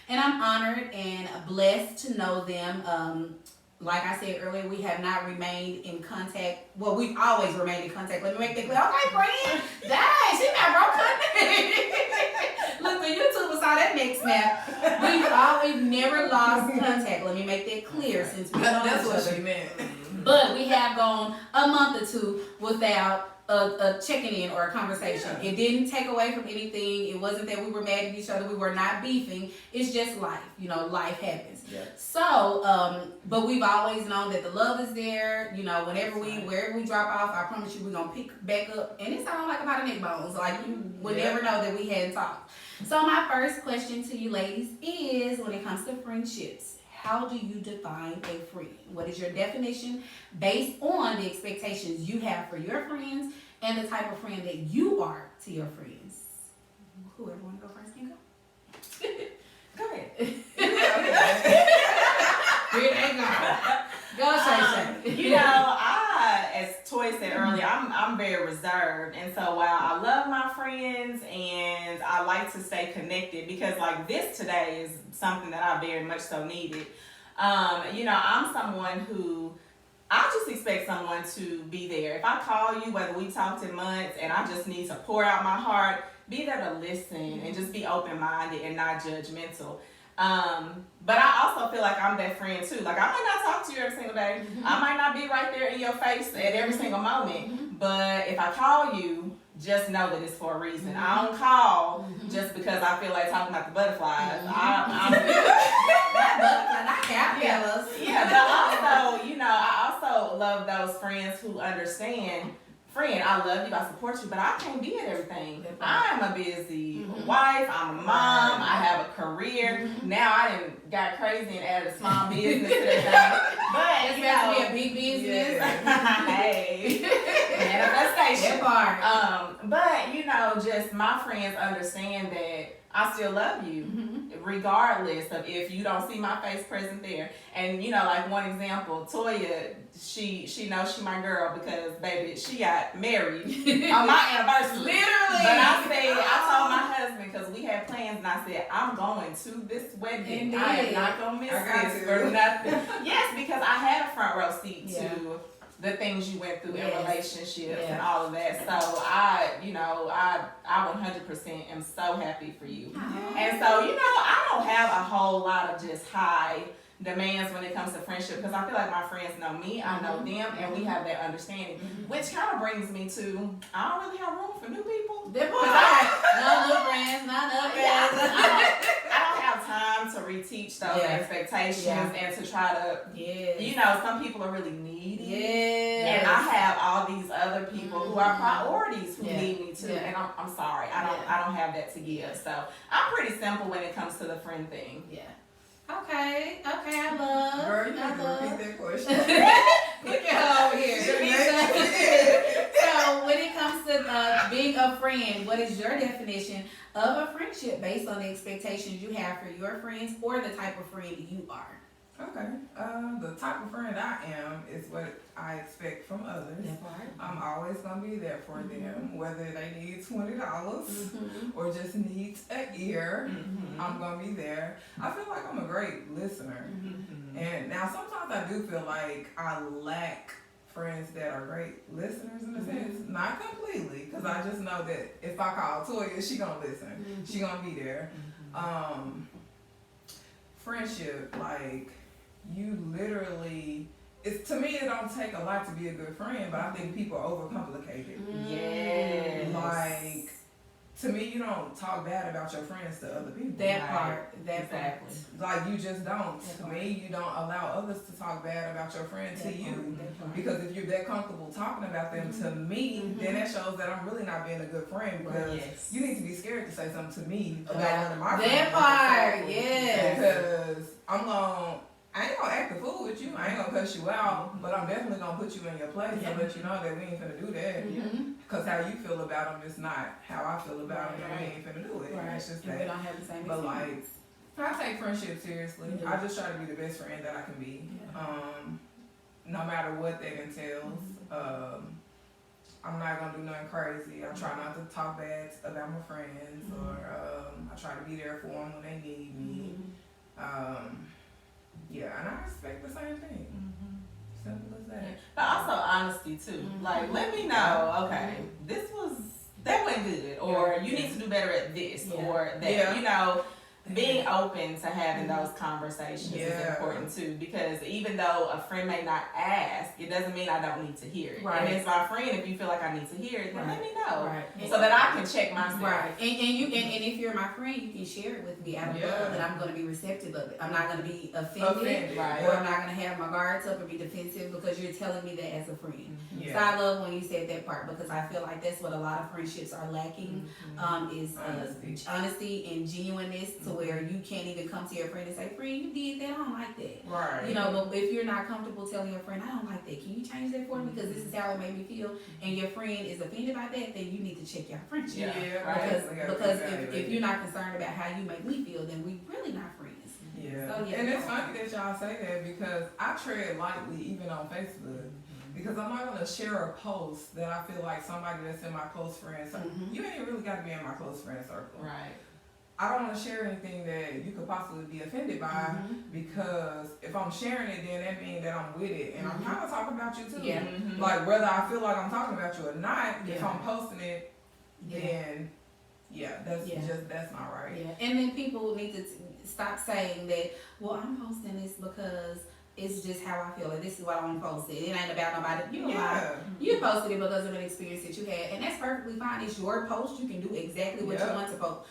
And I'm honored and blessed to know them. Like I said earlier, we have not remained in contact. Well, we've always remained in contact. Let me make that clear. Okay, friend. Dang, she got broke contact. Look, the YouTubers saw that next snap. We've never lost contact. Let me make that clear since we know That's each what other. she meant. But we have gone a month or two without a checking in or a conversation. Yeah. It didn't take away from anything. It wasn't that we were mad at each other. We were not beefing. It's just life. You know, life happens. Yeah. So, but we've always known that the love is there. You know, wherever we drop off, I promise you we're going to pick back up. And it sounds like a pot of neck bones. Like you would Yeah. never know that we hadn't talked. So my first question to you ladies is, when it comes to friendships, how do you define a friend? What is your definition based on the expectations you have for your friends and the type of friend that you are to your friends? Whoever want to go first can go. Go ahead. Here they go. Go, Shay. You know, as Toy said earlier, I'm very reserved, and so while I love my friends and I like to stay connected because like this today is something that I very much so needed. You know, I'm someone who I just expect someone to be there. If I call you, whether we talked in months and I just need to pour out my heart, be there to listen and just be open-minded and not judgmental. But I also feel like I'm that friend too. Like I might not talk to you every single day. I might not be right there in your face at every single moment. But if I call you, just know that it's for a reason. I don't call just because I feel like talking about the butterflies. Yeah, but also, you know, I also love those friends who understand. Friend, I love you, I support you, but I can't be at everything. I'm a busy wife, I'm a mom, I have a career. Now I done got crazy and added a small business to that thing. But It's you about to know, be a big business. hey, manifestation. That part. But you know, just my friends understand that I still love you, regardless of if you don't see my face present there. And you know, like one example, Toya, she knows she my girl because baby, she got married on my anniversary. Literally. But I told my husband because we had plans, and I said I'm going to this wedding. I am not gonna miss I got this to. for nothing. Yes, because I had a front row seat Yeah. to the things you went through in Yes. relationships Yeah. and all of that. So I 100% am so happy for you. And so, you know, I don't have a whole lot of just high demands when it comes to friendship because I feel like my friends know me, I know them, and we have that understanding. Which kind of brings me to, I don't really have room for new people. That part. No new friends, not no Yeah, friends. I don't have time to reteach those Yeah. expectations Yeah. and to try to, Yes. you know, some people are really needy. Yes. And I have all these other people who are priorities who Yeah. need me too, Yeah. and I'm sorry, I don't have that to give. So I'm pretty simple when it comes to the friend thing. Yeah. Okay, I love. Girl, you I need to love. repeat that question. Look at her over here. So when it comes to being a friend, what is your definition of a friendship based on the expectations you have for your friends or the type of friend you are? Okay. The type of friend I am is what I expect from others. I'm always gonna be there for them, whether they need $20 or just needs an ear. I'm gonna be there. I feel like I'm a great listener, and now sometimes I do feel like I lack friends that are great listeners in a sense, not completely, because I just know that if I call Toya, she gonna listen. She gonna be there. Friendship, like, you literally, it's, to me, it don't take a lot to be a good friend, but I think people overcomplicate it. Yes. Like, to me, you don't talk bad about your friends to other people. That part. Exactly. Like, you just don't. To me, you don't allow others to talk bad about your friend to you. Because if you're that comfortable talking about them to me, then that shows that I'm really not being a good friend, because you need to be scared to say something to me about one of my friends. That part, yes. Because I ain't gonna act a fool with you. I ain't gonna cuss you out, but I'm definitely gonna put you in your place and let you know that we ain't finna do that. Cause how you feel about them is not how I feel about them, and we ain't finna do it. It's just And we that. don't have the same But experience. like, I take friendship seriously. I just try to be the best friend that I can be. No matter what that entails. I'm not gonna do nothing crazy. I try not to talk bad about my friends, or I try to be there for them when they need me. Yeah, and I expect the same thing. Simple as that. But also honesty too. Like, let me know, okay, that went good, or you need to do better at this, or that, you know, being open to having those conversations is important too, because even though a friend may not ask, it doesn't mean I don't need to hear it. And as my friend, if you feel like I need to hear it, then let me know, so that I can check myself. And if you're my friend, you can share it with me out of love, and I'm going to be receptive of it. I'm not going to be offended, or I'm not going to have my guards up or be defensive because you're telling me that as a friend. So I love when you said that part, because I feel like that's what a lot of friendships are lacking, is honesty and genuineness, to where you can't even come to your friend and say, friend, you did that, I don't like that. You know, but if you're not comfortable telling your friend, I don't like that, can you change that for me, because this is how it made me feel, and your friend is offended by that, then you need to check your friendship. Because if you're not concerned about how you make me feel, then we really not friends. So, and it's funny that y'all say that, because I tread lightly even on Facebook. Because I'm not gonna share a post that I feel like somebody that's in my close friend circle. You ain't really gotta be in my close friend circle. I don't want to share anything that you could possibly be offended by, because if I'm sharing it, then that means that I'm with it, and I'm kind of talking about you too. Like, whether I feel like I'm talking about you or not, if I'm posting it, then that's not right. And then people need to stop saying that, well, I'm posting this because it's just how I feel, and this is what I want to post it. It ain't about nobody. You know, you posted it because of an experience that you had, and that's perfectly fine. It's your post. You can do exactly what you want to post.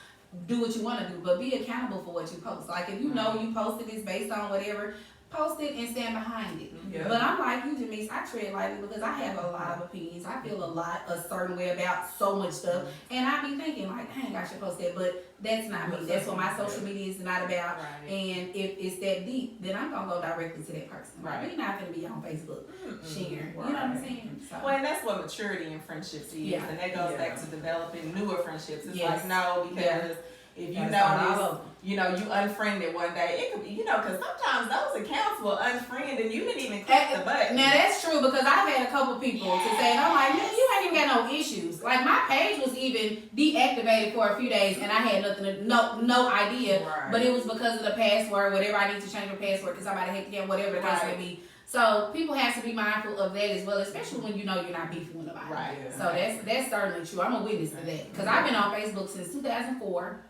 Do what you want to do, but be accountable for what you post. Like, if you know you posted this based on whatever, post it and stand behind it. But I'm like you, Denise, I tread lightly because I have a lot of opinions. I feel a certain way about so much stuff, and I be thinking like, dang, I should post that, but that's not me. That's what my social media is not about. And if it's that deep, then I'm gonna go directly to that person. Like, we're not gonna be on Facebook sharing. You know what I'm saying? So. Well, and that's what maturity in friendships is, and that goes back to developing newer friendships. It's like, no, because if you notice, you know, you unfriended one day, it could be, you know, because sometimes those accounts will unfriend and you didn't even click the button. Now that's true, because I've had a couple people to say, and I'm like, man, you ain't even got no issues. Like, my page was even deactivated for a few days, and I had no idea, but it was because of the password, whatever I need to change the password because somebody hacked it, whatever the case may be. So people have to be mindful of that as well, especially when you know you're not beefing with nobody. So that's certainly true. I'm a witness to that, because I've been on Facebook since 2004.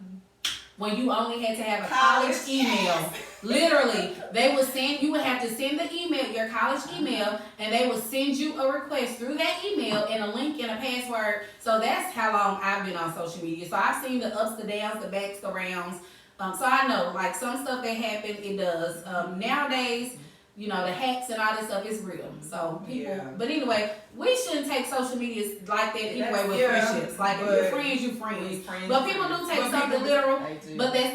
When you only had to have a college email. Literally, you would have to send the email, your college email, and they would send you a request through that email and a link and a password. So that's how long I've been on social media. So I've seen the ups, the downs, the backs, the rounds. So I know, like, some stuff that happened, it does. Nowadays, you know, the hacks and all this stuff is real. So people, Yeah. but anyway, we shouldn't take social media like that anyway That's- with yeah, friendships. Like if but- you're friends, you friends. Friends, But people do take But something people- literal. They do. But that's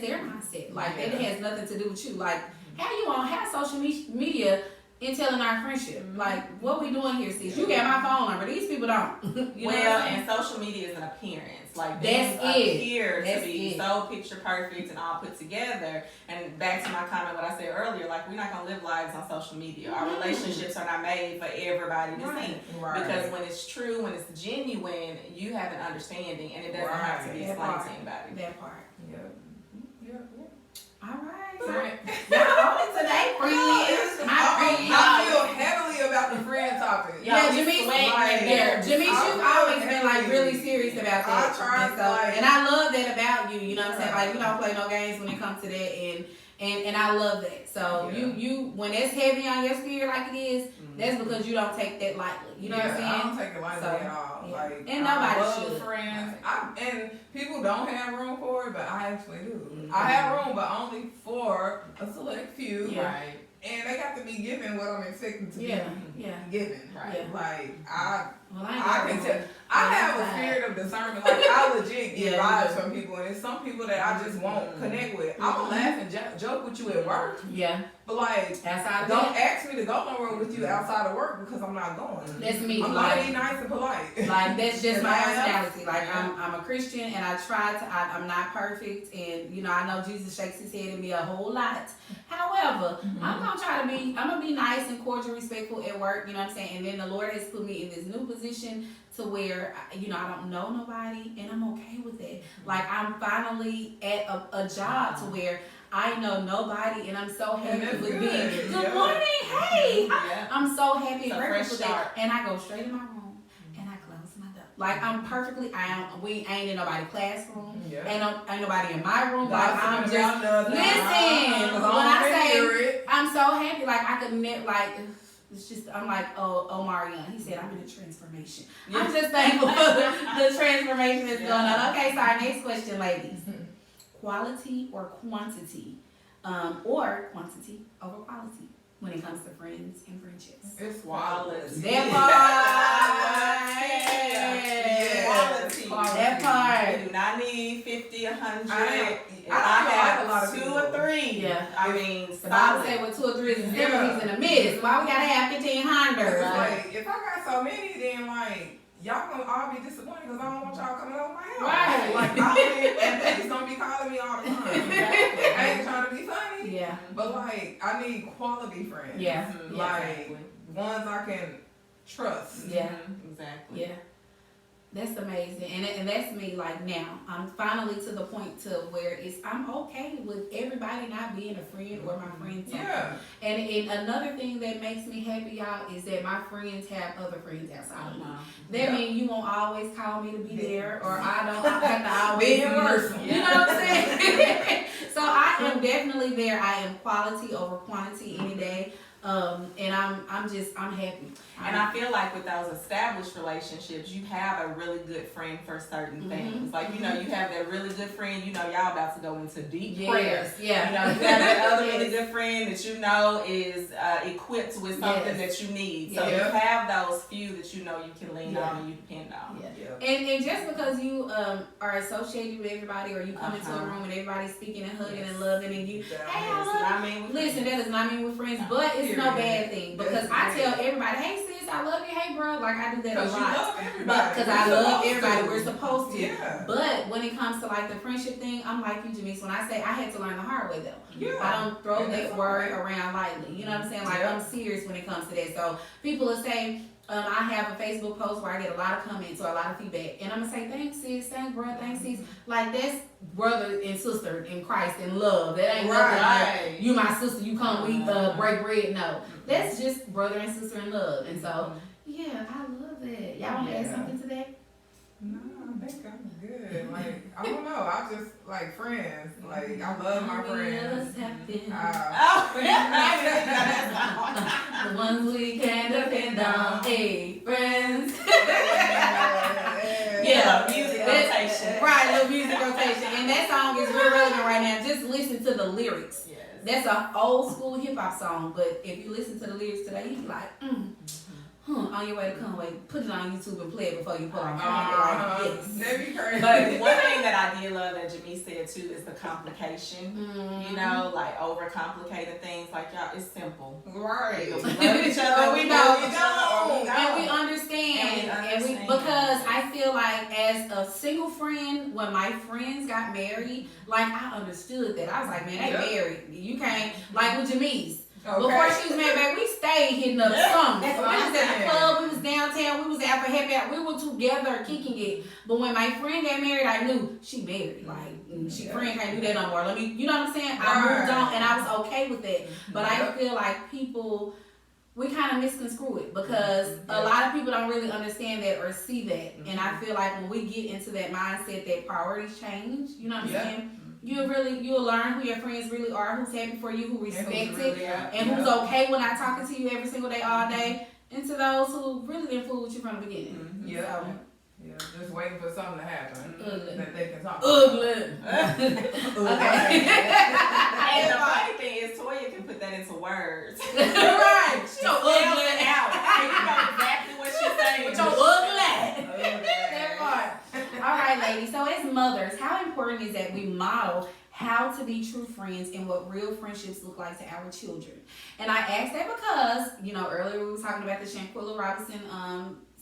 their mindset. Like that Yeah. has nothing to do with you. Like how you on have social media in telling our friendship? Like what we doing here, sis? You got my phone number. These people don't. You know what well, I'm saying? and social media is an appearance. Like That's things it. appear That's to be it. so picture perfect and all put together. And back to my comment, what I said earlier, like we're not gonna live lives on social media. Our relationships are not made for everybody to see. Right. Because when it's true, when it's genuine, you have an understanding, and it doesn't have to be Right. explained That to anybody. That part. Yeah. All right. Y'all on it today, friends. My friends. I feel heavily about the friend topic. Yeah, we Jamice, sweating like- yeah, Jamice, I you've feel always been like heavy. really serious about that. I try and, to, like- and I love that about you. You know what I'm saying? Yeah. Like you don't play no games when it comes to that, and I love that. So Yeah. you when it's heavy on your spirit like it is, that's because you don't take that lightly. You know what I'm I saying? don't take it lightly So, at all. yeah. Like, And I nobody love should. friends. And people don't have room for it, but I actually do. Mhm. I have room, but only for a select few. Yeah. Right. And they got to be given what I'm expecting to Yeah, be yeah. given. Right. Yeah. Like Well, I can tell. I have a spirit of discernment. Like I legit get Yeah, vibes you do. from people, and it's some people that I just won't Mhm. connect with. I will Mhm. laugh and joke with you at work, Yeah. but like Outside of don't that, ask me to go nowhere with you outside of work because I'm not going. that's me. I'm Like, gonna be nice and polite. Like that's just And my I am. personality. Like Yeah. I'm a Christian and I try to. I'm not perfect, and you know I know Jesus shakes his head at me a whole lot. However, I'm gonna try to be. I'm gonna be nice and cordial, respectful at work. You know what I'm saying? And then the Lord has put me in this new position to where you know I don't know nobody, and I'm okay with that. Like I'm finally at a job to where I know nobody, and I'm so happy that's with good. being. Good Yeah. morning, hey. Yeah. I'm so happy It's and a grateful fresh for that. start. And I go straight in my room and I close my door. Like I'm perfectly. We ain't in nobody's classroom. Yeah. Ain't nobody in my room. Like I'm Gossiping just. about nothing. Listen, Cause when I I don't say- hear it. I'm so happy. Like I could never. Like it's just. I'm like Omar Young. He said I'm in a transformation. I'm just thankful for the transformation that's going on. Okay, so our next question, ladies. Quality or quantity, or quantity over quality when it comes to friends and friendships. It's Quality. That part. That part. You do not need 50, 100. I If I feel like a lot have of 2 people- or 3. Yeah. I mean, The Bible solid. say with 2 or 3 is Yeah. he's in the midst. Why we gotta have 1,500? It's Right. like, if I got so many, then like, y'all gonna all be disappointed because I don't want y'all coming over my house. Right. Like, and they just gonna be calling me all the time. Exactly. I ain't trying to be funny, Yeah. but like, I need quality friends. Yeah. Mhm. Like, Exactly. ones I can trust. Yeah. Mhm. Exactly. Yeah. That's amazing. And that's me like now. I'm finally to the point to where I'm okay with everybody not being a friend or my friend. Yeah. And another thing that makes me happy, y'all, is that my friends have other friends outside of me. That Yeah. means you won't always call me to be there, or I don't have to always Being be worse. You know what I'm saying? So I am definitely there. I am quality over quantity any day. And I'm happy. And I feel like with those established relationships, you have a really good friend for certain things. Like, you know, you have that really good friend, you know, y'all about to go into deep prayer. Yeah. You know, you have that other really Yes. good friend that you know is equipped with something Yes. that you need. So Yeah. you have those few that you know you can lean Yeah. on and you depend on. Yeah. Yeah. And just because you are associated with everybody, or you come into a Uh-huh. room and everybody's speaking and hugging Yes. and loving, and you, That hey, is- I love you. I mean, Listen, that does not mean we're friends, but it's no bad thing because That's I tell great. everybody, hey sis, I love you, hey bro, like I do that a Because you lot. love everybody. But because I We're love supposed everybody, to. we're supposed to. Yeah. But when it comes to like the friendship thing, I'm like you, Janice. When I say I had to learn the hard way though, Yeah. I don't throw And that that's word okay. around lightly. You know what I'm saying? Like Yeah. I'm serious when it comes to that. So people will say, I have a Facebook post where I get a lot of comments or a lot of feedback, and I'm gonna say thanks sis, thanks bro, thanks sis. Like that's brother and sister in Christ in love. That ain't nothing like Right. you my sister, you come we break bread. No, that's just brother and sister in love. And so yeah, I love that. Y'all want to add Yeah. something to that? No, I think I'm good. Like, I don't know. I just like friends. Like, I love my friends. Oh, The ones we can depend on. Hey, friends. Yeah, music rotation. Right, little music rotation. And that song is real relevant right now. Just listen to the lyrics. Yes. That's an old school hip hop song, but if you listen to the lyrics today, you be like, on your way to Conway, put it on YouTube and play it before you pull on camera. Like, yes. That'd be crazy. But one thing that I did love that Jimmy said too is the complication. You know, like overcomplicating things. Like y'all, it's simple. Right. We love each other. We know we don't. And we understand. Because I feel like as a single friend, when my friends got married, like I understood that. I was like, man, they married. You can't, like with Jamise. Okay. Before she was married, back, we stayed hitting up songs. We was at the club, we was downtown, we was out for happy hour, we were together kicking it. But when my friend got married, I knew she married. Like, she friend can't do that no more. Let me, you know what I'm saying? I moved on and I was okay with that. But I feel like people, we kind of misconstrue it because a lot of people don't really understand that or see that. And I feel like when we get into that mindset that priorities change, you know what I'm saying? You'll learn who your friends really are, who's happy for you, who respects it, and who's okay when not talking to you every single day, all day, and to those who really didn't fool with you from the beginning. Yeah, just waiting for something to happen that they can talk Ugly. Okay. And the funny thing is, Toya can put that into words. Right. She spells it out. And you know exactly what she's saying. With your ugly. That part. All right, ladies. So as mothers, how important is that we model how to be true friends and what real friendships look like to our children? And I asked that because, you know, earlier we were talking about the Shanquilla Robinson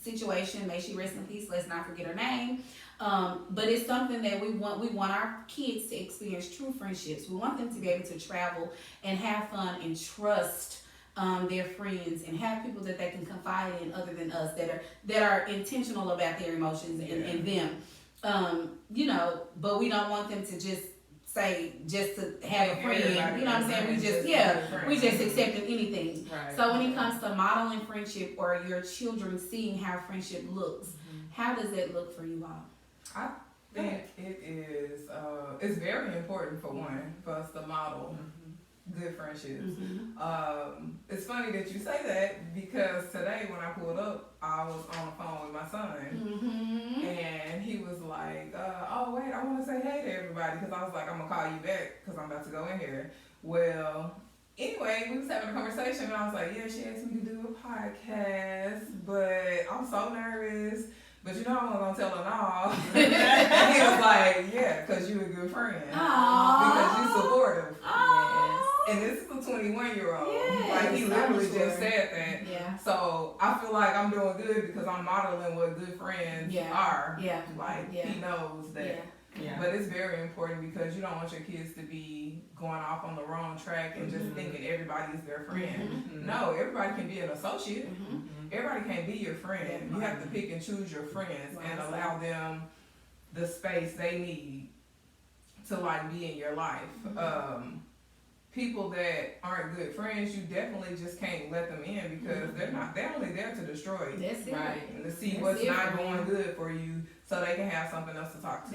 situation. May she rest in peace. Let's not forget her name. But it's something that we want our kids to experience true friendships. We want them to be able to travel and have fun and trust their friends and have people that they can confide in other than us that are intentional about their emotions and them. You know, but we don't want them to just to have a friend. You know what I'm saying? We just accepting anything. Right. So when it comes to modeling friendship or your children seeing how friendship looks, how does that look for you all? I think it is. It's very important for us to model good friendships. It's funny that you say that because today when I pulled up, I was on the phone with my son, and he was like, "Oh wait, I want to say hey to everybody," because I was like, "I'm gonna call you back because I'm about to go in here." Well, anyway, we was having a conversation, and I was like, "Yeah, she asked me to do a podcast, but I'm so nervous." But you know I wasn't gonna tell her no. And he was like, "Yeah, because you a good friend. Because you supportive." And this is a 21-year-old. Like he literally just said that. Yeah. So I feel like I'm doing good because I'm modeling what good friends are. Yeah. Like he knows that. Yeah. But it's very important because you don't want your kids to be going off on the wrong track and just thinking everybody is their friend. No, everybody can be an associate. Everybody can't be your friend. You have to pick and choose your friends and allow them the space they need to like be in your life. People that aren't good friends, you definitely just can't let them in because they're only there to destroy you. That's it. Right. And to see what's not going good for you so they can have something else to talk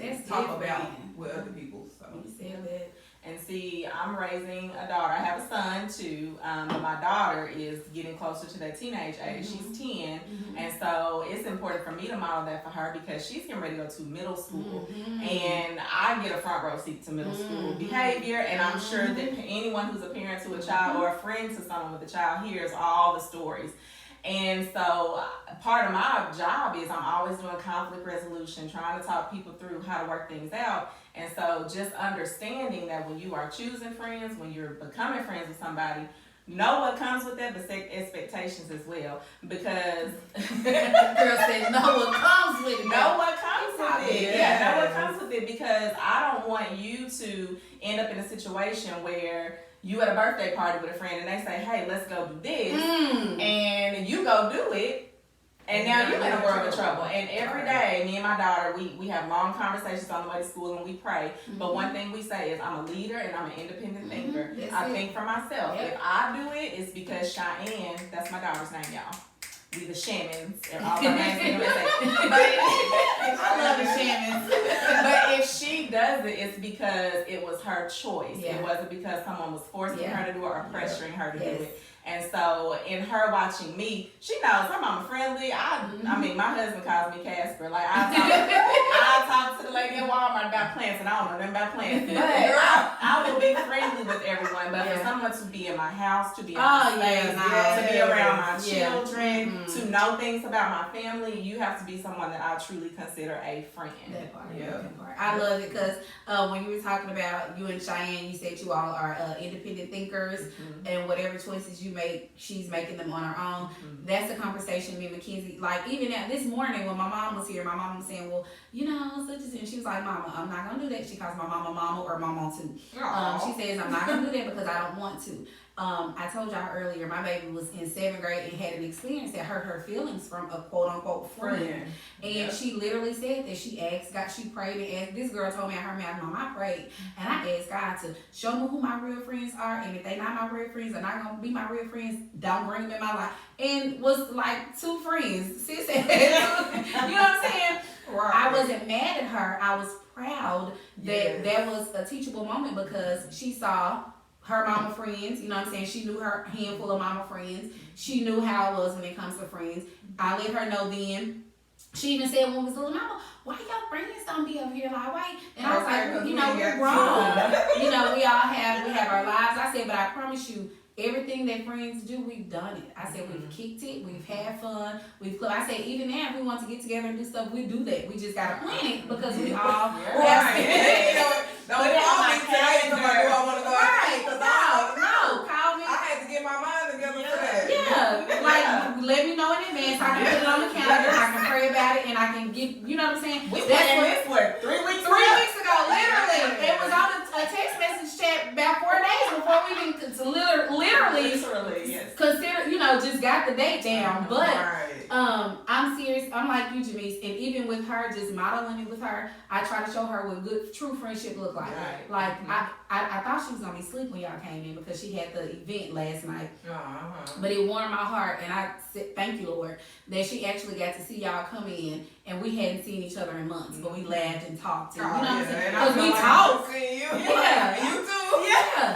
about with other people. So You said that. And see, I'm raising a daughter. I have a son too, but my daughter is getting closer to that teenage age. She's 10, and so it's important for me to model that for her because she's getting ready to go to middle school, and I get a front row seat to middle school behavior, and I'm sure that anyone who's a parent to a child or a friend to someone with a child hears all the stories. And so part of my job is I'm always doing conflict resolution, trying to talk people through how to work things out. And so just understanding that when you are choosing friends, when you're becoming friends with somebody, know what comes with that, but set expectations as well. Because Girl said, know what comes with it. know what comes with it. Yes. Yeah, know what comes with it because I don't want you to end up in a situation where you at a birthday party with a friend and they say, hey, let's go do this. And you go do it. And now you're in a world of trouble. And every day, me and my daughter, we have long conversations on the way to school and we pray. But one thing we say is I'm a leader and I'm an independent thinker. I think for myself. If I do it, it's because Cheyenne, that's my daughter's name, y'all. We the Shamans and all our names. I love the Shamans. But if she does it, it's because it was her choice. It wasn't because someone was forcing her to do it or pressuring her to do it. And so in her watching me, she knows her mama friendly. I mean, my husband calls me Casper. Like I talk to the lady in Walmart about plants, and I don't know nothing about plants. But I will be friendly with everyone. But for someone to be in my house, to be in my space, to be around my children, to know things about my family, you have to be someone that I truly consider a friend. That part. I love it because when you were talking about you and Cheyenne, you said you all are independent thinkers, and whatever choices you make, she's making them on her own. That's a conversation me and Mackenzie, like even now this morning when my mom was here, my mom was saying, well, you know, such and such, and she was like, Mama, I'm not gonna do that. She calls my mama or mama too. She says I'm not gonna do that because I don't want to. I told y'all earlier, my baby was in 7th grade and had an experience that hurt her feelings from a quote unquote friend. And she literally said that she asked God, she prayed and asked, this girl told me at her mouth, Mom, I prayed and I asked God to show me who my real friends are, and if they not my real friends, are not gonna be my real friends, don't bring them in my life. And was like 2 friends. Sis had 2, you know what I'm saying? Right. I wasn't mad at her. I was proud that that was a teachable moment because she saw her mama friends, you know what I'm saying? She knew her handful of mama friends. She knew how it was when it comes to friends. I let her know then. She even said when we was little, Mama, why y'all friends don't be over here like white? And I was like, well, you know, we're grown. You know, we have our lives. I said, but I promise you, everything that friends do, we've done it. I said, we've kicked it, we've had fun, I said, even now, if we want to get together and do stuff, we do that. We just gotta plan it because we all have Don't call me today and come do I want to go out? No, call me. I had to get my mind together for that. Yeah, like let me know in advance. I can put it on the calendar. I can pray about it, and I can get. You know what I'm saying? That's what 3 weeks. 3 weeks ago, literally, it was on a text message chat about 4 days before we even literally consider. You know, just got the date down, but. I'm serious. I'm like you, Janice, and even with her, just modeling it with her, I try to show her what good, true friendship look like. Right. Like I thought she was gonna be asleep when y'all came in because she had the event last night. But it warmed my heart, and I said, thank you, Lord, that she actually got to see y'all come in, and we hadn't seen each other in months, but we laughed and talked. And, you know what I'm saying? Because we talk. Yeah, you too. Yeah,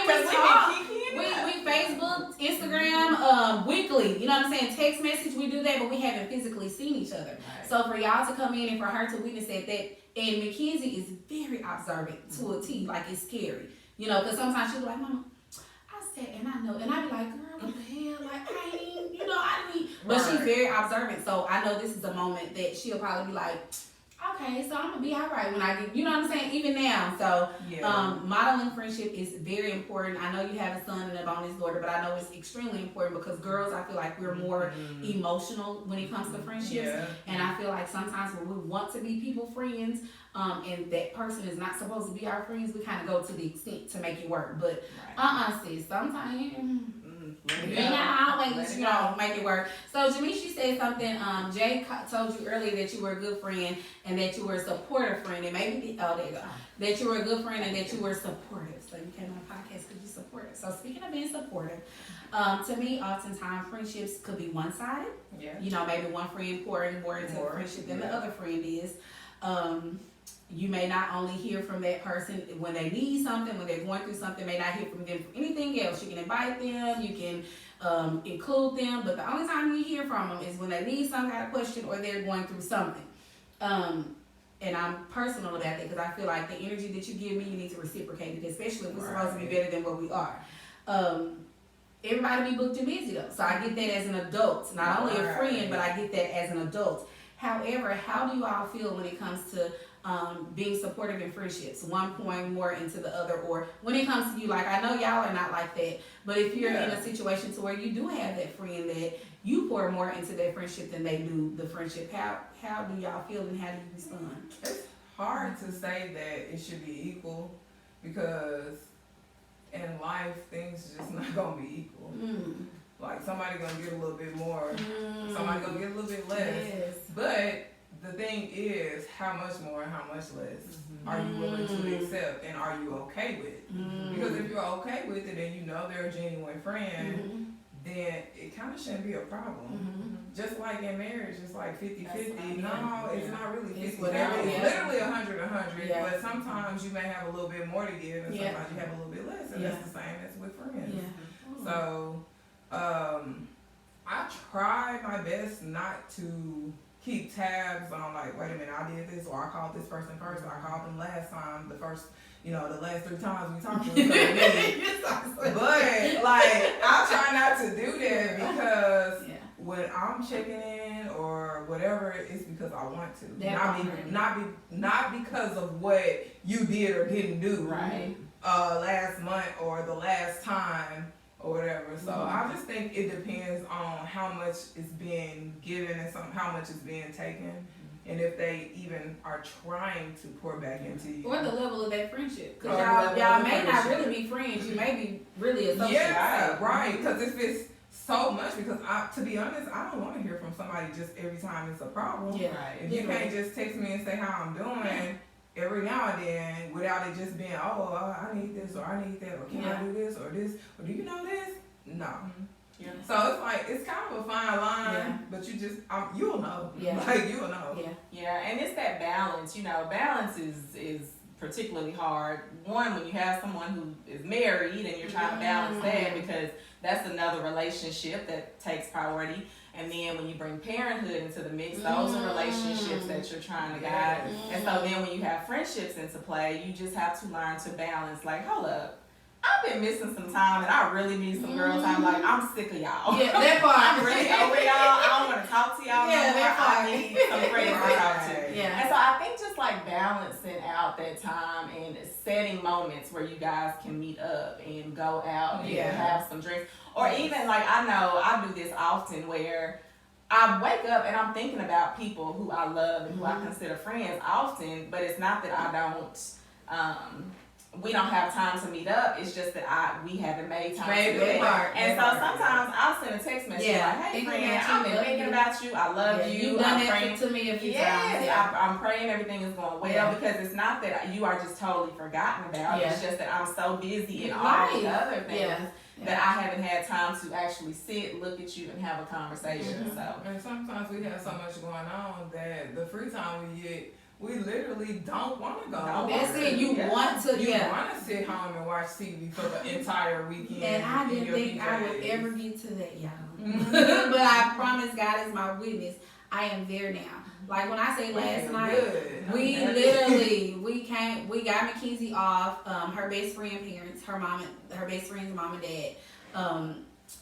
because we talk. We Facebook, Instagram, weekly. You know what I'm saying? Text message, we do that, but we haven't physically seen each other. Right. So for y'all to come in and for her to witness that, and Mackenzie is very observant to a T, like it's scary. You know, because sometimes she'll be like, Mama, I said, and I know, and I be like, girl, what the hell? Like, I ain't, you know, I mean, but she's very observant. So I know this is a moment that she'll probably be like, okay, so I'm gonna be all right when I get, you know what I'm saying? Even now, so modeling friendship is very important. I know you have a son and a bonus daughter, but I know it's extremely important because girls, I feel like we're more emotional when it comes to friendships, and I feel like sometimes when we want to be people friends, and that person is not supposed to be our friends, we kind of go to the extent to make it work. But sis, sometimes. Always, you know, make it work. So, Jamisha said something. Jay told you earlier that you were a good friend and that you were a supportive friend, and maybe there you go. That you were a good friend and that you were supportive. So you came on the podcast because you're supportive. So speaking of being supportive, to me, oftentimes friendships could be one-sided. Yeah. You know, maybe one friend pouring more into the friendship than the other friend is. You may not only hear from that person when they need something, when they're going through something, may not hear from them for anything else. You can invite them, you can include them, but the only time you hear from them is when they need some kind of question or they're going through something. And I'm personal about that because I feel like the energy that you give me, you need to reciprocate it, especially if we're supposed to be better than what we are. Everybody be booked and busy though, so I get that as an adult, not only a friend, but I get that as an adult. However, how do you all feel when it comes to being supportive in friendships, one pouring more into the other, or when it comes to you, like I know y'all are not like that, but if you're in a situation to where you do have that friend that you pour more into that friendship than they do the friendship, how do y'all feel and how do you respond? It's hard to say that it should be equal because in life things are just not gonna be equal. Like somebody gonna get a little bit more, somebody gonna get a little bit less. Yes. But the thing is, how much more and how much less are you willing to accept, and are you okay with it? Because if you're okay with it and you know they're a genuine friend, then it kind of shouldn't be a problem. Just like in marriage, it's like 50-50. No, it's not really 50-50. It's literally 100-100. But sometimes you may have a little bit more to give, and sometimes you have a little bit less, and that's the same as with friends. So, I try my best not to keep tabs on like, wait a minute, I did this, or I called this person first, or I called them last time, the last 3 times we talked to each other. But like, I try not to do that because when I'm checking in or whatever, it's because I want to. Not because of what you did or didn't do last month or the last time or whatever. So I just think it depends on how much is being given and how much is being taken. And if they even are trying to pour back into you. Or the level of that friendship. Because y'all may not really be friends. You may be really associates. Yeah, right. Because if it's so much, because to be honest, I don't want to hear from somebody just every time it's a problem. Yeah. If you can't just text me and say how I'm doing every now and then without it just being, I need this or I need that or can I do this or this or do you know this? No. Yeah. So it's like, it's kind of a fine line, but you just, you'll know. Yeah. Like, you'll know. Yeah, and it's that balance. Balance is particularly hard. One, when you have someone who is married and you're trying to balance that, because that's another relationship that takes priority. And then when you bring parenthood into the mix, those are relationships that you're trying to guide. And so then when you have friendships into play, you just have to learn to balance. Like, hold up, I've been missing some time and I really need some girl time. Like, I'm sick of y'all. Yeah, that part. I'm really over y'all. I don't want to talk to y'all no more. I need some friends to talk to. Yeah. And so I think just like balancing out that time and setting moments where you guys can meet up and go out and have some drinks. Or even like, I know I do this often where I wake up and I'm thinking about people who I love and who I consider friends often, but it's not that I don't, we don't have time to meet up. It's just that we haven't made time to do it. And so sometimes I'll send a text message like, hey friend, I've been thinking about you. I love you. You've done that to me a few times. Yes, I'm praying everything is going well because it's not that you are just totally forgotten about. It's just that I'm so busy in all the other things. That I haven't had time to actually sit, look at you, and have a conversation. So, and sometimes we have so much going on that the free time we get, we literally don't want to go. That's it. You want to. You want to sit home and watch TV for the entire weekend. And I didn't think I would ever get to that, y'all. But I promise, God is my witness. I am there now. Like when I say last night, we got Mackenzie off. Her best friend parents, her best friend's mom and dad,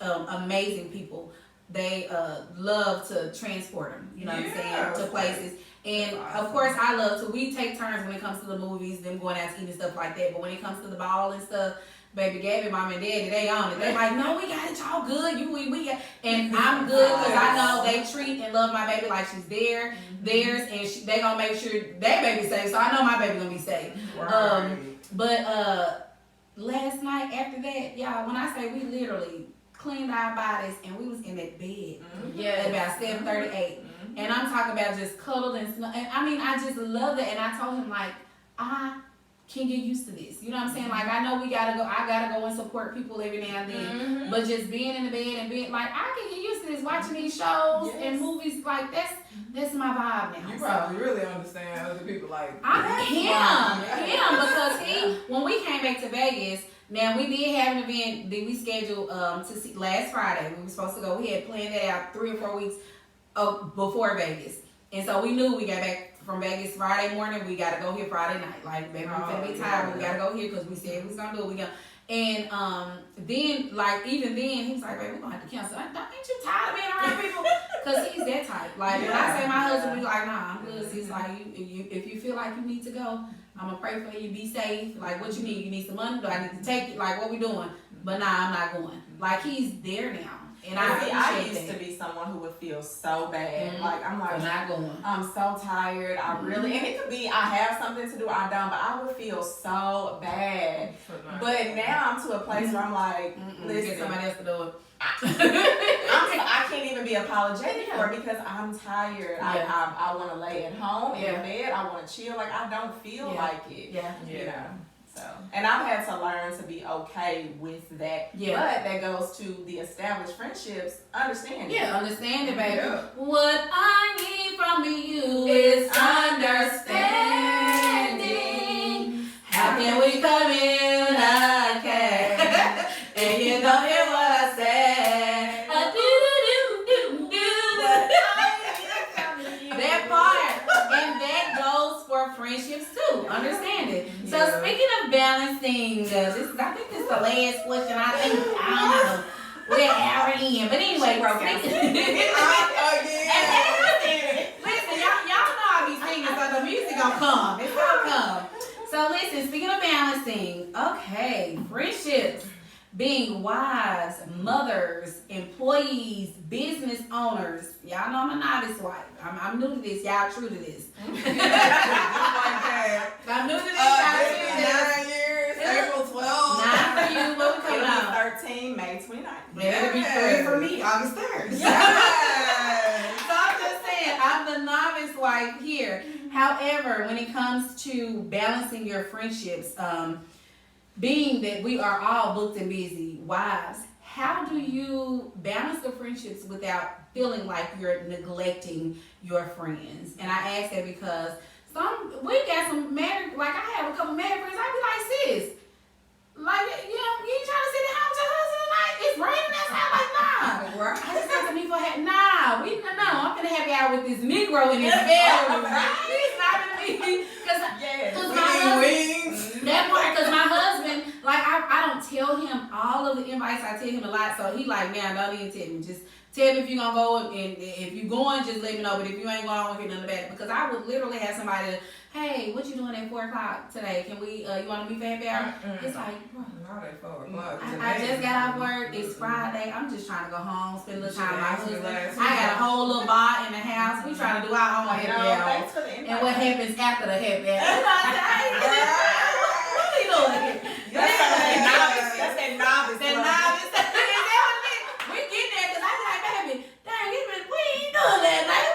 amazing people. They love to transport them, you know what I'm saying, to places. And of course, I love to. We take turns when it comes to the movies, them going out to eat and stuff like that. But when it comes to the ball and stuff, baby Gabby, mom and daddy, they on it. They like, no, we got it, y'all good. We got, and I'm good because I know they treat and love my baby like she's theirs, and they gonna make sure that baby's safe. So I know my baby gonna be safe. But last night after that, y'all, when I say we literally cleaned our bodies and we was in that bed at about 7:38, and I'm talking about just cuddled and I mean, I just love it. And I told him like, I can get used to this. You know what I'm saying? Like, I know I gotta go and support people every now and then. But just being in the bed and being like, I can get used to this, watching these shows and movies, like that's my vibe now. You probably really understand other people like him because when we came back to Vegas, now we did have an event that we scheduled to see last Friday. We were supposed to go. We had planned that out 3 or 4 weeks before Vegas. And so we knew we got back from Vegas Friday morning. We got to go here Friday night. Like, baby, we're going to be tired. We got to go here because we said we was going to do it. And then, like, even then, he was like, baby, we're going to have to cancel. Ain't you tired of being around people? Because he's that type. Like, when I say my husband, be like, nah, I'm good. He's like, if you feel like you need to go, I'm going to pray for you. Be safe. Like, what you need? You need some money? Do I need to take it? Like, what we doing? But nah, I'm not going. Like, he's there now. And I used to be someone who would feel so bad. Like, I'm like, not going. I'm so tired. I really, and it could be I have something to do, I don't, but I would feel so bad. But now I'm to a place where I'm like, listen, get somebody else to do it. I can't even be apologetic for it because I'm tired. I want to lay at home in bed. I want to chill. Like, I don't feel like it. You know. So, and I've had to learn to be okay with that. But that goes to the established friendships. Understand it. Understand it, baby. What I need from you is understanding. How can we communicate? And you don't hear what I say. friendships too. Understand it. So Yeah. speaking of balancing, I think this is the last question. I don't know. We're an hour in, but anyway, broke out. Listen, y'all know I be singing, so the music gonna come. It's gonna come. So listen, speaking of balancing, okay, friendships, being wives, mothers, employees, business owners. Y'all know I'm a novice wife. I'm new to this. Y'all true to this. I'm new to this. Y'all true to this. 9 years, April 12th. 9 for you. What we It'll coming on? be 13, May 29th. It'll be 3 for me, August 3rd. Yes. So I'm just saying, I'm the novice wife here. However, when it comes to balancing your friendships, being that we are all booked and busy wives, how do you balance the friendships without feeling like you're neglecting your friends? And I ask that because we got some married, like I have a couple married friends, I be like, sis, like, you ain't trying to sit at home with your husband tonight? It's raining outside. Like, nah. Right. I just got some people I'm finna happy hour with this Negro in his bedroom. He's not gonna be, cause my husband, that part, cause my husband, like I don't tell him all of the invites. I tell him a lot, so he like, man, don't even tell me. Just tell me if you're gonna go, and if you going, just let me know. But if you ain't going, I won't hear nothing about it. Because I would literally have somebody, hey, what you doing at 4 o'clock today? Can we? You want to meet for happy hour? It's like, bro, Not at 4 o'clock. I just got off work. It's Friday. I'm just trying to go home, spend a little time with my Should've husband. asked me last I got a week. whole little bar in the house. We trying to do our own happy hour. Thanks for the invite. And what happens after the happy hour? You know what I'm saying? What we doing? That's that novice. That's that novice. That novice. We get there because I be like, baby, dang, we ain't doing that. Like,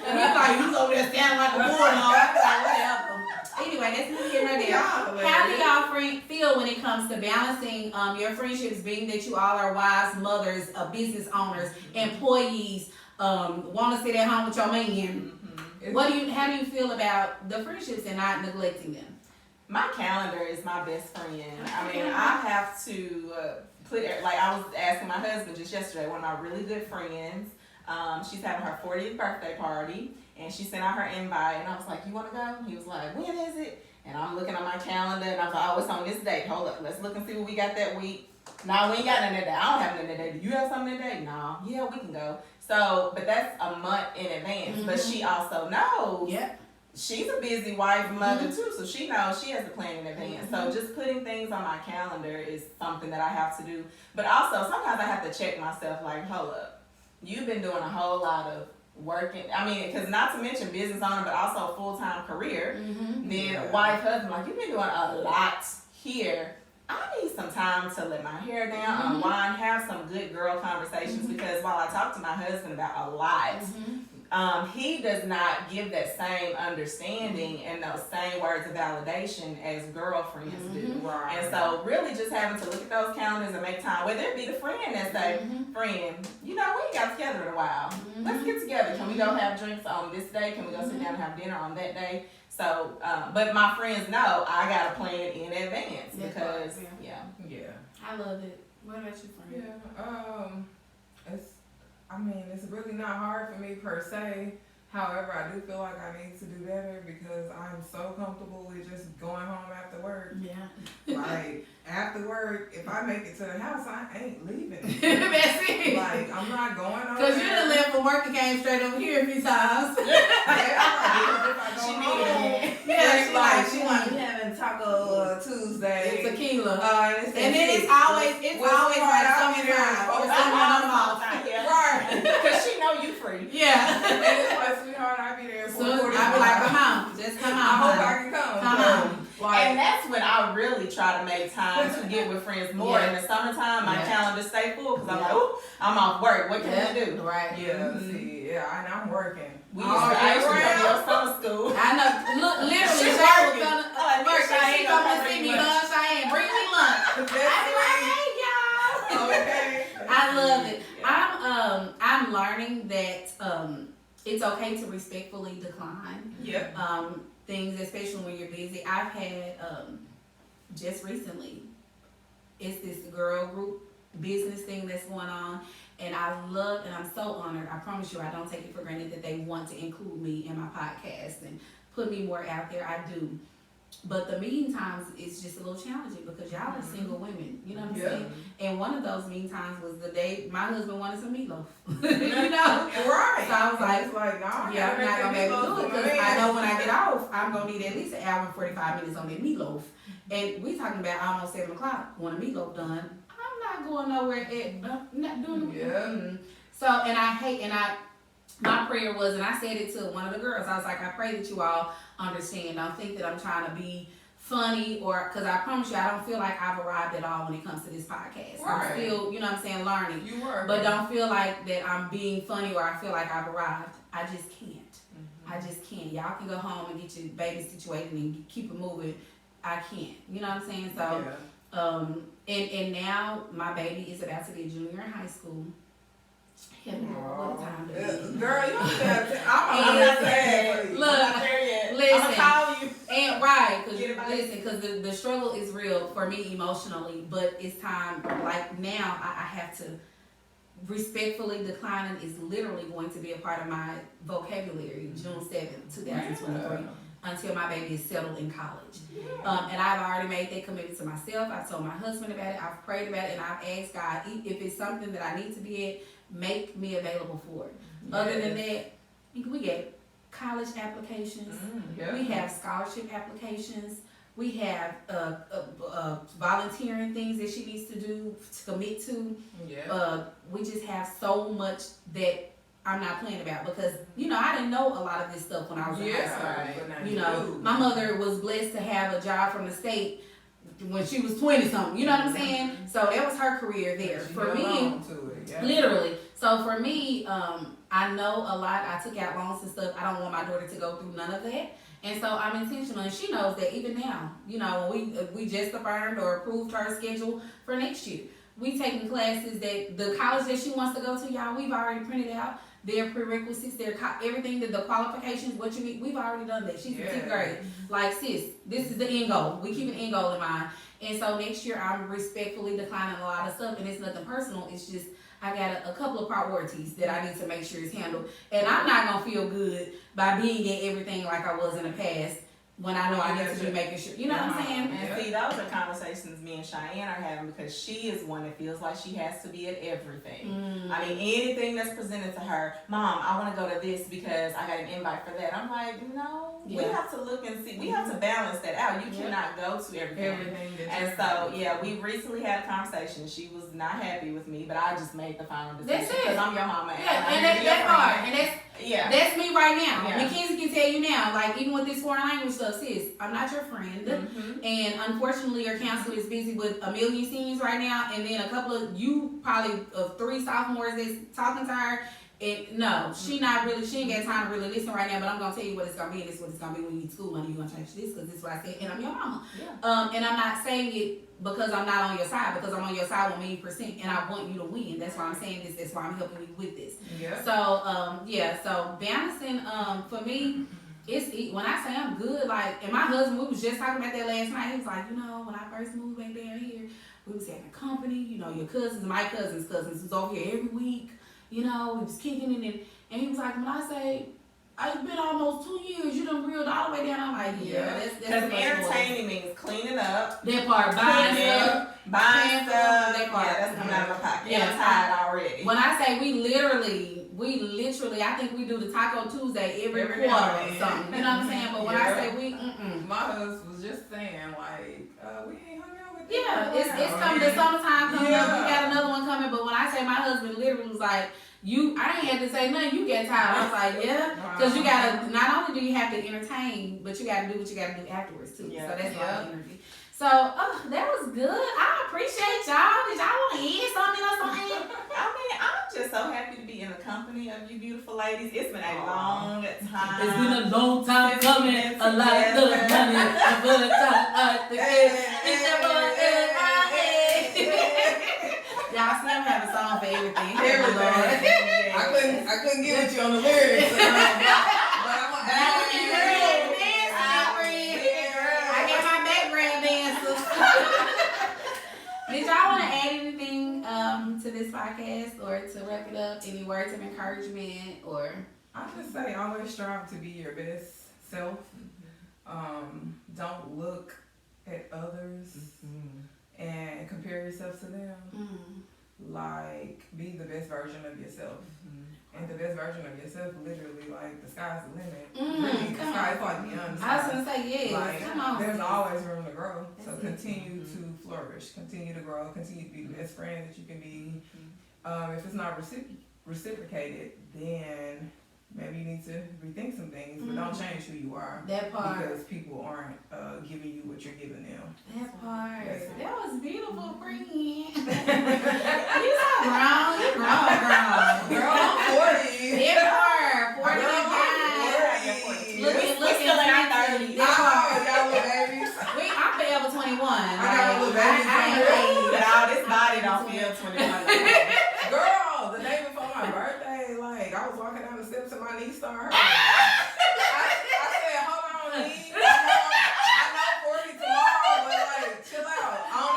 and he's like, you over there standing like a bulldog. I be like, whatever. Anyway, that's me getting right there. How do y'all feel when it comes to balancing your friendships, being that you all are wives, mothers, business owners, employees, want to sit at home with your man? How do you feel about the friendships and not neglecting them? My calendar is my best friend. I mean, I have to put it, like I was asking my husband just yesterday, one of my really good friends, she's having her 40th birthday party, and she sent out her invite, and I was like, you want to go? He was like, when is it? And I'm looking at my calendar, and I was like, oh, it's on this date. Hold up, let's look and see what we got that week. No, we ain't got nothing that day. I don't have nothing that day. Do you have something that day? No. Yeah, we can go. So, but that's a month in advance. But she also knows. Yep. She's a busy wife and mother too, so she knows she has to plan in advance. So just putting things on my calendar is something that I have to do. But also, sometimes I have to check myself, like, hold up, you've been doing a whole lot of working. I mean, because not to mention business owner, but also full-time career. Then wife, husband, like, you've been doing a lot here. I need some time to let my hair down, unwind, have some good girl conversations, because while I talk to my husband about a lot, he does not give that same understanding and those same words of validation as girlfriends do. Right. And so really just having to look at those calendars and make time, whether it be the friend that say, friend, you know, we ain't got together in a while. Let's get together. Can we go have drinks on this day? Can we go sit down and have dinner on that day? So, but my friends know I got to plan in advance because, Yeah. I love it. What about you, friend? Yeah. It's really not hard for me per se. However, I do feel like I need to do better because I'm so comfortable with just going home after work. Yeah. Like, after work, if I make it to the house, I ain't leaving. That's it. Like, I'm not going over Because you there. done left from work and came straight over here a few times. She needed it. Yeah, she like, we having Taco Tuesday. It's tequila. And And then it's always like summertime. Or summer. Right. Because she know you free. Yeah. And it's like, sweetheart, I be there for So 45. I be like, come on. Just come on. I hope honey. I can come. Come on. Like, And that's when I really try to make time to get with friends more. In the summertime, my calendar stay full because I'm like, oh, I'm off work. What can I do? Right. and I'm working. I used to come to your summer school. I know. Look, literally, She's Shay was working. gonna Oh, I work. think She she's come gonna to see bring me, lunch. lunch. Cheyenne, bring me lunch. I be like, hey, y'all. Okay. I love it. I'm learning that it's okay to respectfully decline Yep. things, especially when you're busy. I've had just recently, it's this girl group business thing that's going on, and I love and I'm so honored. I promise you, I don't take it for granted that they want to include me in my podcast and put me more out there, I do. But the meeting times is just a little challenging because y'all are single women, you know what I'm saying? And one of those meeting times was the day my husband wanted some meatloaf, you know? Right. So I was like, it's like, nah, yeah, I'm not gonna be able to do it because man. I know when I get off, I'm gonna need at least an hour and 45 minutes on that meatloaf. And we talking about almost 7 o'clock when the meatloaf done. I'm not going nowhere at, not doing the So, my prayer was, and I said it to one of the girls, I was like, I pray that you all understand. Don't think that I'm trying to be funny or, because I promise you, I don't feel like I've arrived at all when it comes to this podcast. Right. I'm still, you know what I'm saying, learning. You were. But don't feel like that I'm being funny or I feel like I've arrived. I just can't. I just can't. Y'all can go home and get your baby situated and keep it moving. I can't. You know what I'm saying? So, and now my baby is about to be a junior in high school. Heaven, what a time to be. Girl, you don't have to. I'm not saying. Look, I'm not there yet. listen. I'm gonna call you. And right, because Get it right. listen, because the struggle is real for me emotionally, but it's time. Like now, I have to respectfully declining is literally going to be a part of my vocabulary. June 7th, 2023. Until my baby is settled in college. And I've already made that commitment to myself. I've told my husband about it. I've prayed about it. And I've asked God, if it's something that I need to be at, make me available for it. Other than that, we get college applications. We have scholarship applications. We have volunteering things that she needs to do, to commit to. We just have so much that I'm not playing about because, you know, I didn't know a lot of this stuff when I was in high school. You know, my mother was blessed to have a job from the state when she was 20 something, you know what I'm saying? So that was her career there. For me, literally. So for me, I know a lot. I took out loans and stuff. I don't want my daughter to go through none of that. And so I'm intentional, and she knows that even now, you know, we just affirmed or approved her schedule for next year. We taking classes that the college that she wants to go to, y'all, we've already printed out their prerequisites, everything, the qualifications, what you need. We've already done that. She's in 10th grade. Like, sis, this is the end goal. We keep an end goal in mind. And so next year, I'm respectfully declining a lot of stuff, and it's nothing personal. It's just I got a couple of priorities that I need to make sure is handled. And I'm not going to feel good by being at everything like I was in the past when I know I need to be making sure. You know what I'm saying? And see, those are conversations me and Cheyenne are having because she is one that feels like she has to be at everything. I mean, anything that's presented to her, Mom, I want to go to this because I got an invite for that. I'm like, no, we have to look and see. We have to balance that out. You cannot go to everything. And so, we recently had a conversation. She was not happy with me, but I just made the final decision. That's it. Because I'm your mama. And that's hard. And that's me right now. Yeah. Mackenzie can tell you now, like, even with this foreign language stuff, sis, I'm not your friend. And unfortunately, your counselor is busy with a million seniors right now, and then a couple of you, probably 3 sophomores that's talking to her. And no, she ain't got time to really listen right now, but I'm going to tell you what it's going to be, and this is what it's going to be when you need school money. You're going to change this because this is what I said, and I'm your mama. And I'm not saying it because I'm not on your side, because I'm on your side 1,000,000%, and I want you to win. That's why I'm saying this. That's why I'm helping you with this. So balancing, for me, it's when I say I'm good, like, and my husband, we was just talking about that last night. He was like, you know, when I first moved back down here, we was having company, you know, your cousins, my cousins was over here every week, you know, we was kicking it, and he was like, when I say, it's been almost 2 years, you done reeled all the way down. I'm like, that's because entertaining means cleaning up. That part, buying stuff. That part. That's coming out of my pocket. I'm tired already. When I say we literally, I think we do the Taco Tuesday every quarter or something. You know what I'm saying? But when I say my husband was just saying, like, we ain't hung out with it's coming. The summertime coming up. We got another one coming. But when I say my husband literally was like, I ain't had to say nothing. You get tired. I was like, because you gotta. Not only do you have to entertain, but you gotta do what you gotta do afterwards too. So that's a lot of energy. So, that was good. I appreciate y'all. Did y'all want to eat something or something? I mean, I'm just so happy to be in the company of you beautiful ladies. It's been a long time. It's been a long time coming. A lot of good money. A good time to get. It's never in my head. Y'all see, I'm having a song for everything. I couldn't get with you on the lyrics. But I'm gonna ask you. Did y'all want to add anything to this podcast or to wrap it up? Any words of encouragement or? I just say always strive to be your best self. version of yourself. And the best version of yourself, literally, like, the sky's the limit. Mm, Really, the come sky's like beyond the I was sky. gonna say yes. Like, Come on. there's always room to grow. So That's it. continue to flourish, continue to grow, continue to be the best friend that you can be. If it's not reciprocated, then maybe you need to rethink some things, but don't change who you are. That part. Because people aren't giving you what you're giving them. That part. That's it. That was beautiful, friend. You so grown. You grown. Girl, I'm 40. That part. 40 Girl, and I'm 40. Look We're still in our 30s. That part. Y'all little babies. I'm forever 21. I got a little baby. I ain't aged. But all this body don't feel 21. Girl, the day before my birthday, like, I was walking down the steps and my knee started hurting. I said, hold on, knee. I know 40 tomorrow, but, like, chill out. I don't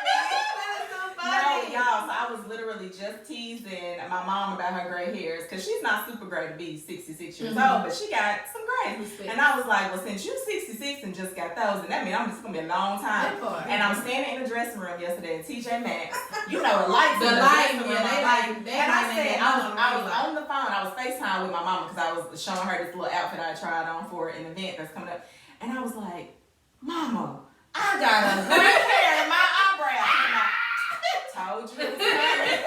need you to remind me. No, y'all, so I was literally just teasing my mom about her gray hairs, because she's not super gray to be 66 years old, but she got some gray. And I was like, well, since you're 66 and just got those, and that means I'm just going to be a long time. And I'm standing in the dressing room yesterday at TJ Maxx. You know, the lights in the dressing room. And I said, I was on the phone, I was FaceTime with my mama because I was showing her this little outfit I tried on for an event that's coming up. And I was like, Mama, I got a gray hair in my eyebrow. And I told you it was coming.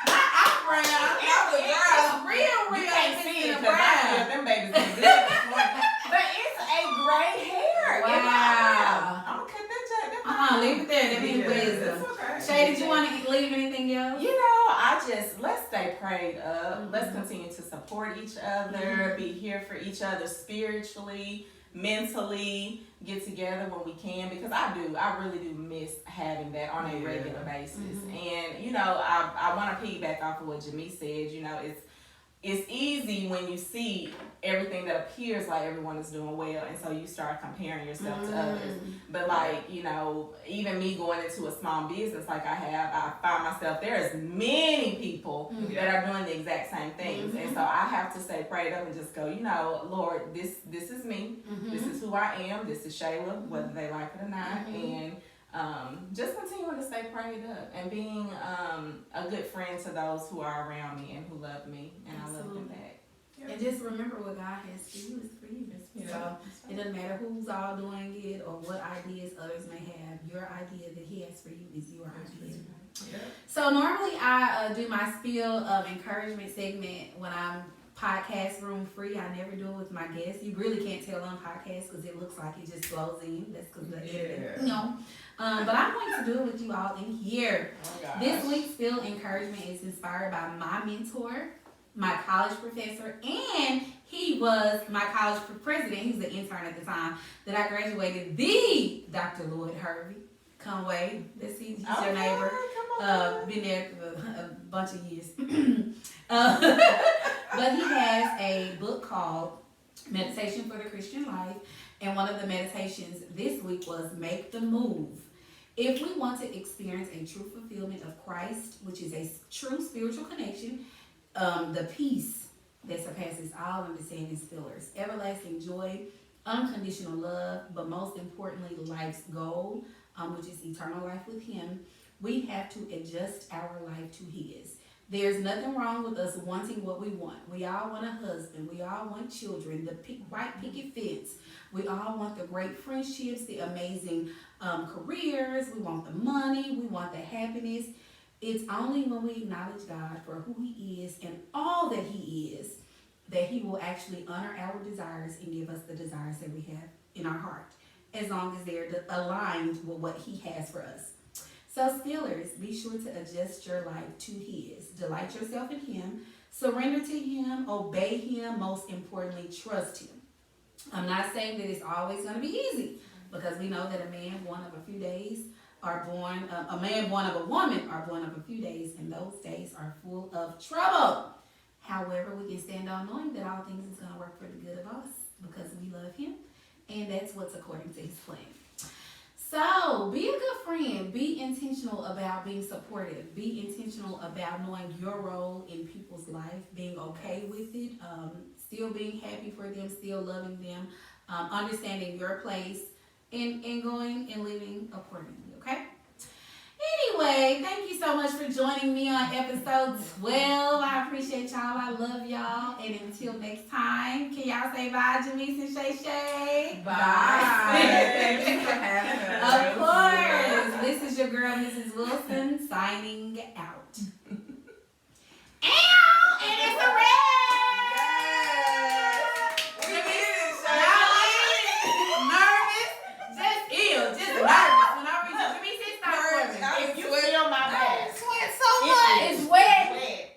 My eyebrow. Y'all the brow. Real. You can't see it the because I brow. feel them babies look good this morning. But it's a gray hair in my eyebrow. I'm going to cut that jack. Leave it there. That means wisdom. It's okay. Shay, did you want to leave anything else? You know, let's stay prayed up. Let's continue to support each other, be here for each other spiritually, mentally, get together when we can, because I really do miss having that on a regular basis. And, you know, I want to piggyback off of what Jamie said. You know, it's easy when you see everything that appears like everyone is doing well, and so you start comparing yourself to others. But, like, you know, even me going into a small business like I have, I find myself, there is many people that are doing the exact same things. And so I have to stay prayed up and just go, you know, Lord, this is me. This is who I am. This is Shayla, whether they like it or not. And just continuing to stay prayed up and being a good friend to those who are around me and who love me, and I love them back. And just remember what God has for you is for you. So it doesn't matter who's all doing it or what ideas others may have. Your idea that He has for you is your idea. So normally I do my spiel of encouragement segment when I'm podcast room free. I never do it with my guests. You really can't tell on podcasts because it looks like it just flows in. That's because the editing. No. But I'm going to do it with you all in here. This week's spiel encouragement is inspired by my mentor, my college professor, and he was my college president. He was the intern at the time that I graduated. The Dr. Lloyd Hervey Conway. He's your neighbor. Been there for a bunch of years. But he has a book called Meditation for the Christian Life. And one of the meditations this week was Make the Move. If we want to experience a true fulfillment of Christ, which is a true spiritual connection, the peace that surpasses all understanding fillers, everlasting joy, unconditional love, but most importantly, life's goal, which is eternal life with Him, we have to adjust our life to His. There's nothing wrong with us wanting what we want. We all want a husband. We all want children, the white picket fence. We all want the great friendships, the amazing careers. We want the money. We want the happiness. It's only when we acknowledge God for who He is and all that He is that He will actually honor our desires and give us the desires that we have in our heart, as long as they're aligned with what He has for us. So Steelers, be sure to adjust your life to His. Delight yourself in Him. Surrender to Him. Obey Him. Most importantly, trust Him. I'm not saying that it's always going to be easy, because we know that a man born of a few days are born, a man born of a woman are born of a few days, and those days are full of trouble. However, we can stand on knowing that all things is going to work for the good of us because we love Him, and that's what's according to His plan. So, be a good friend. Be intentional about being supportive. Be intentional about knowing your role in people's life, being okay with it, still being happy for them, still loving them, understanding your place, and going and living accordingly, okay? anyway, thank you so much for joining me on episode 12. I appreciate y'all. I love y'all. And until next time, can y'all say bye, Janice and Shay Shay? Bye. Thank you for having us. Of course. This is your girl, Mrs. Wilson, signing out. Ow! And it's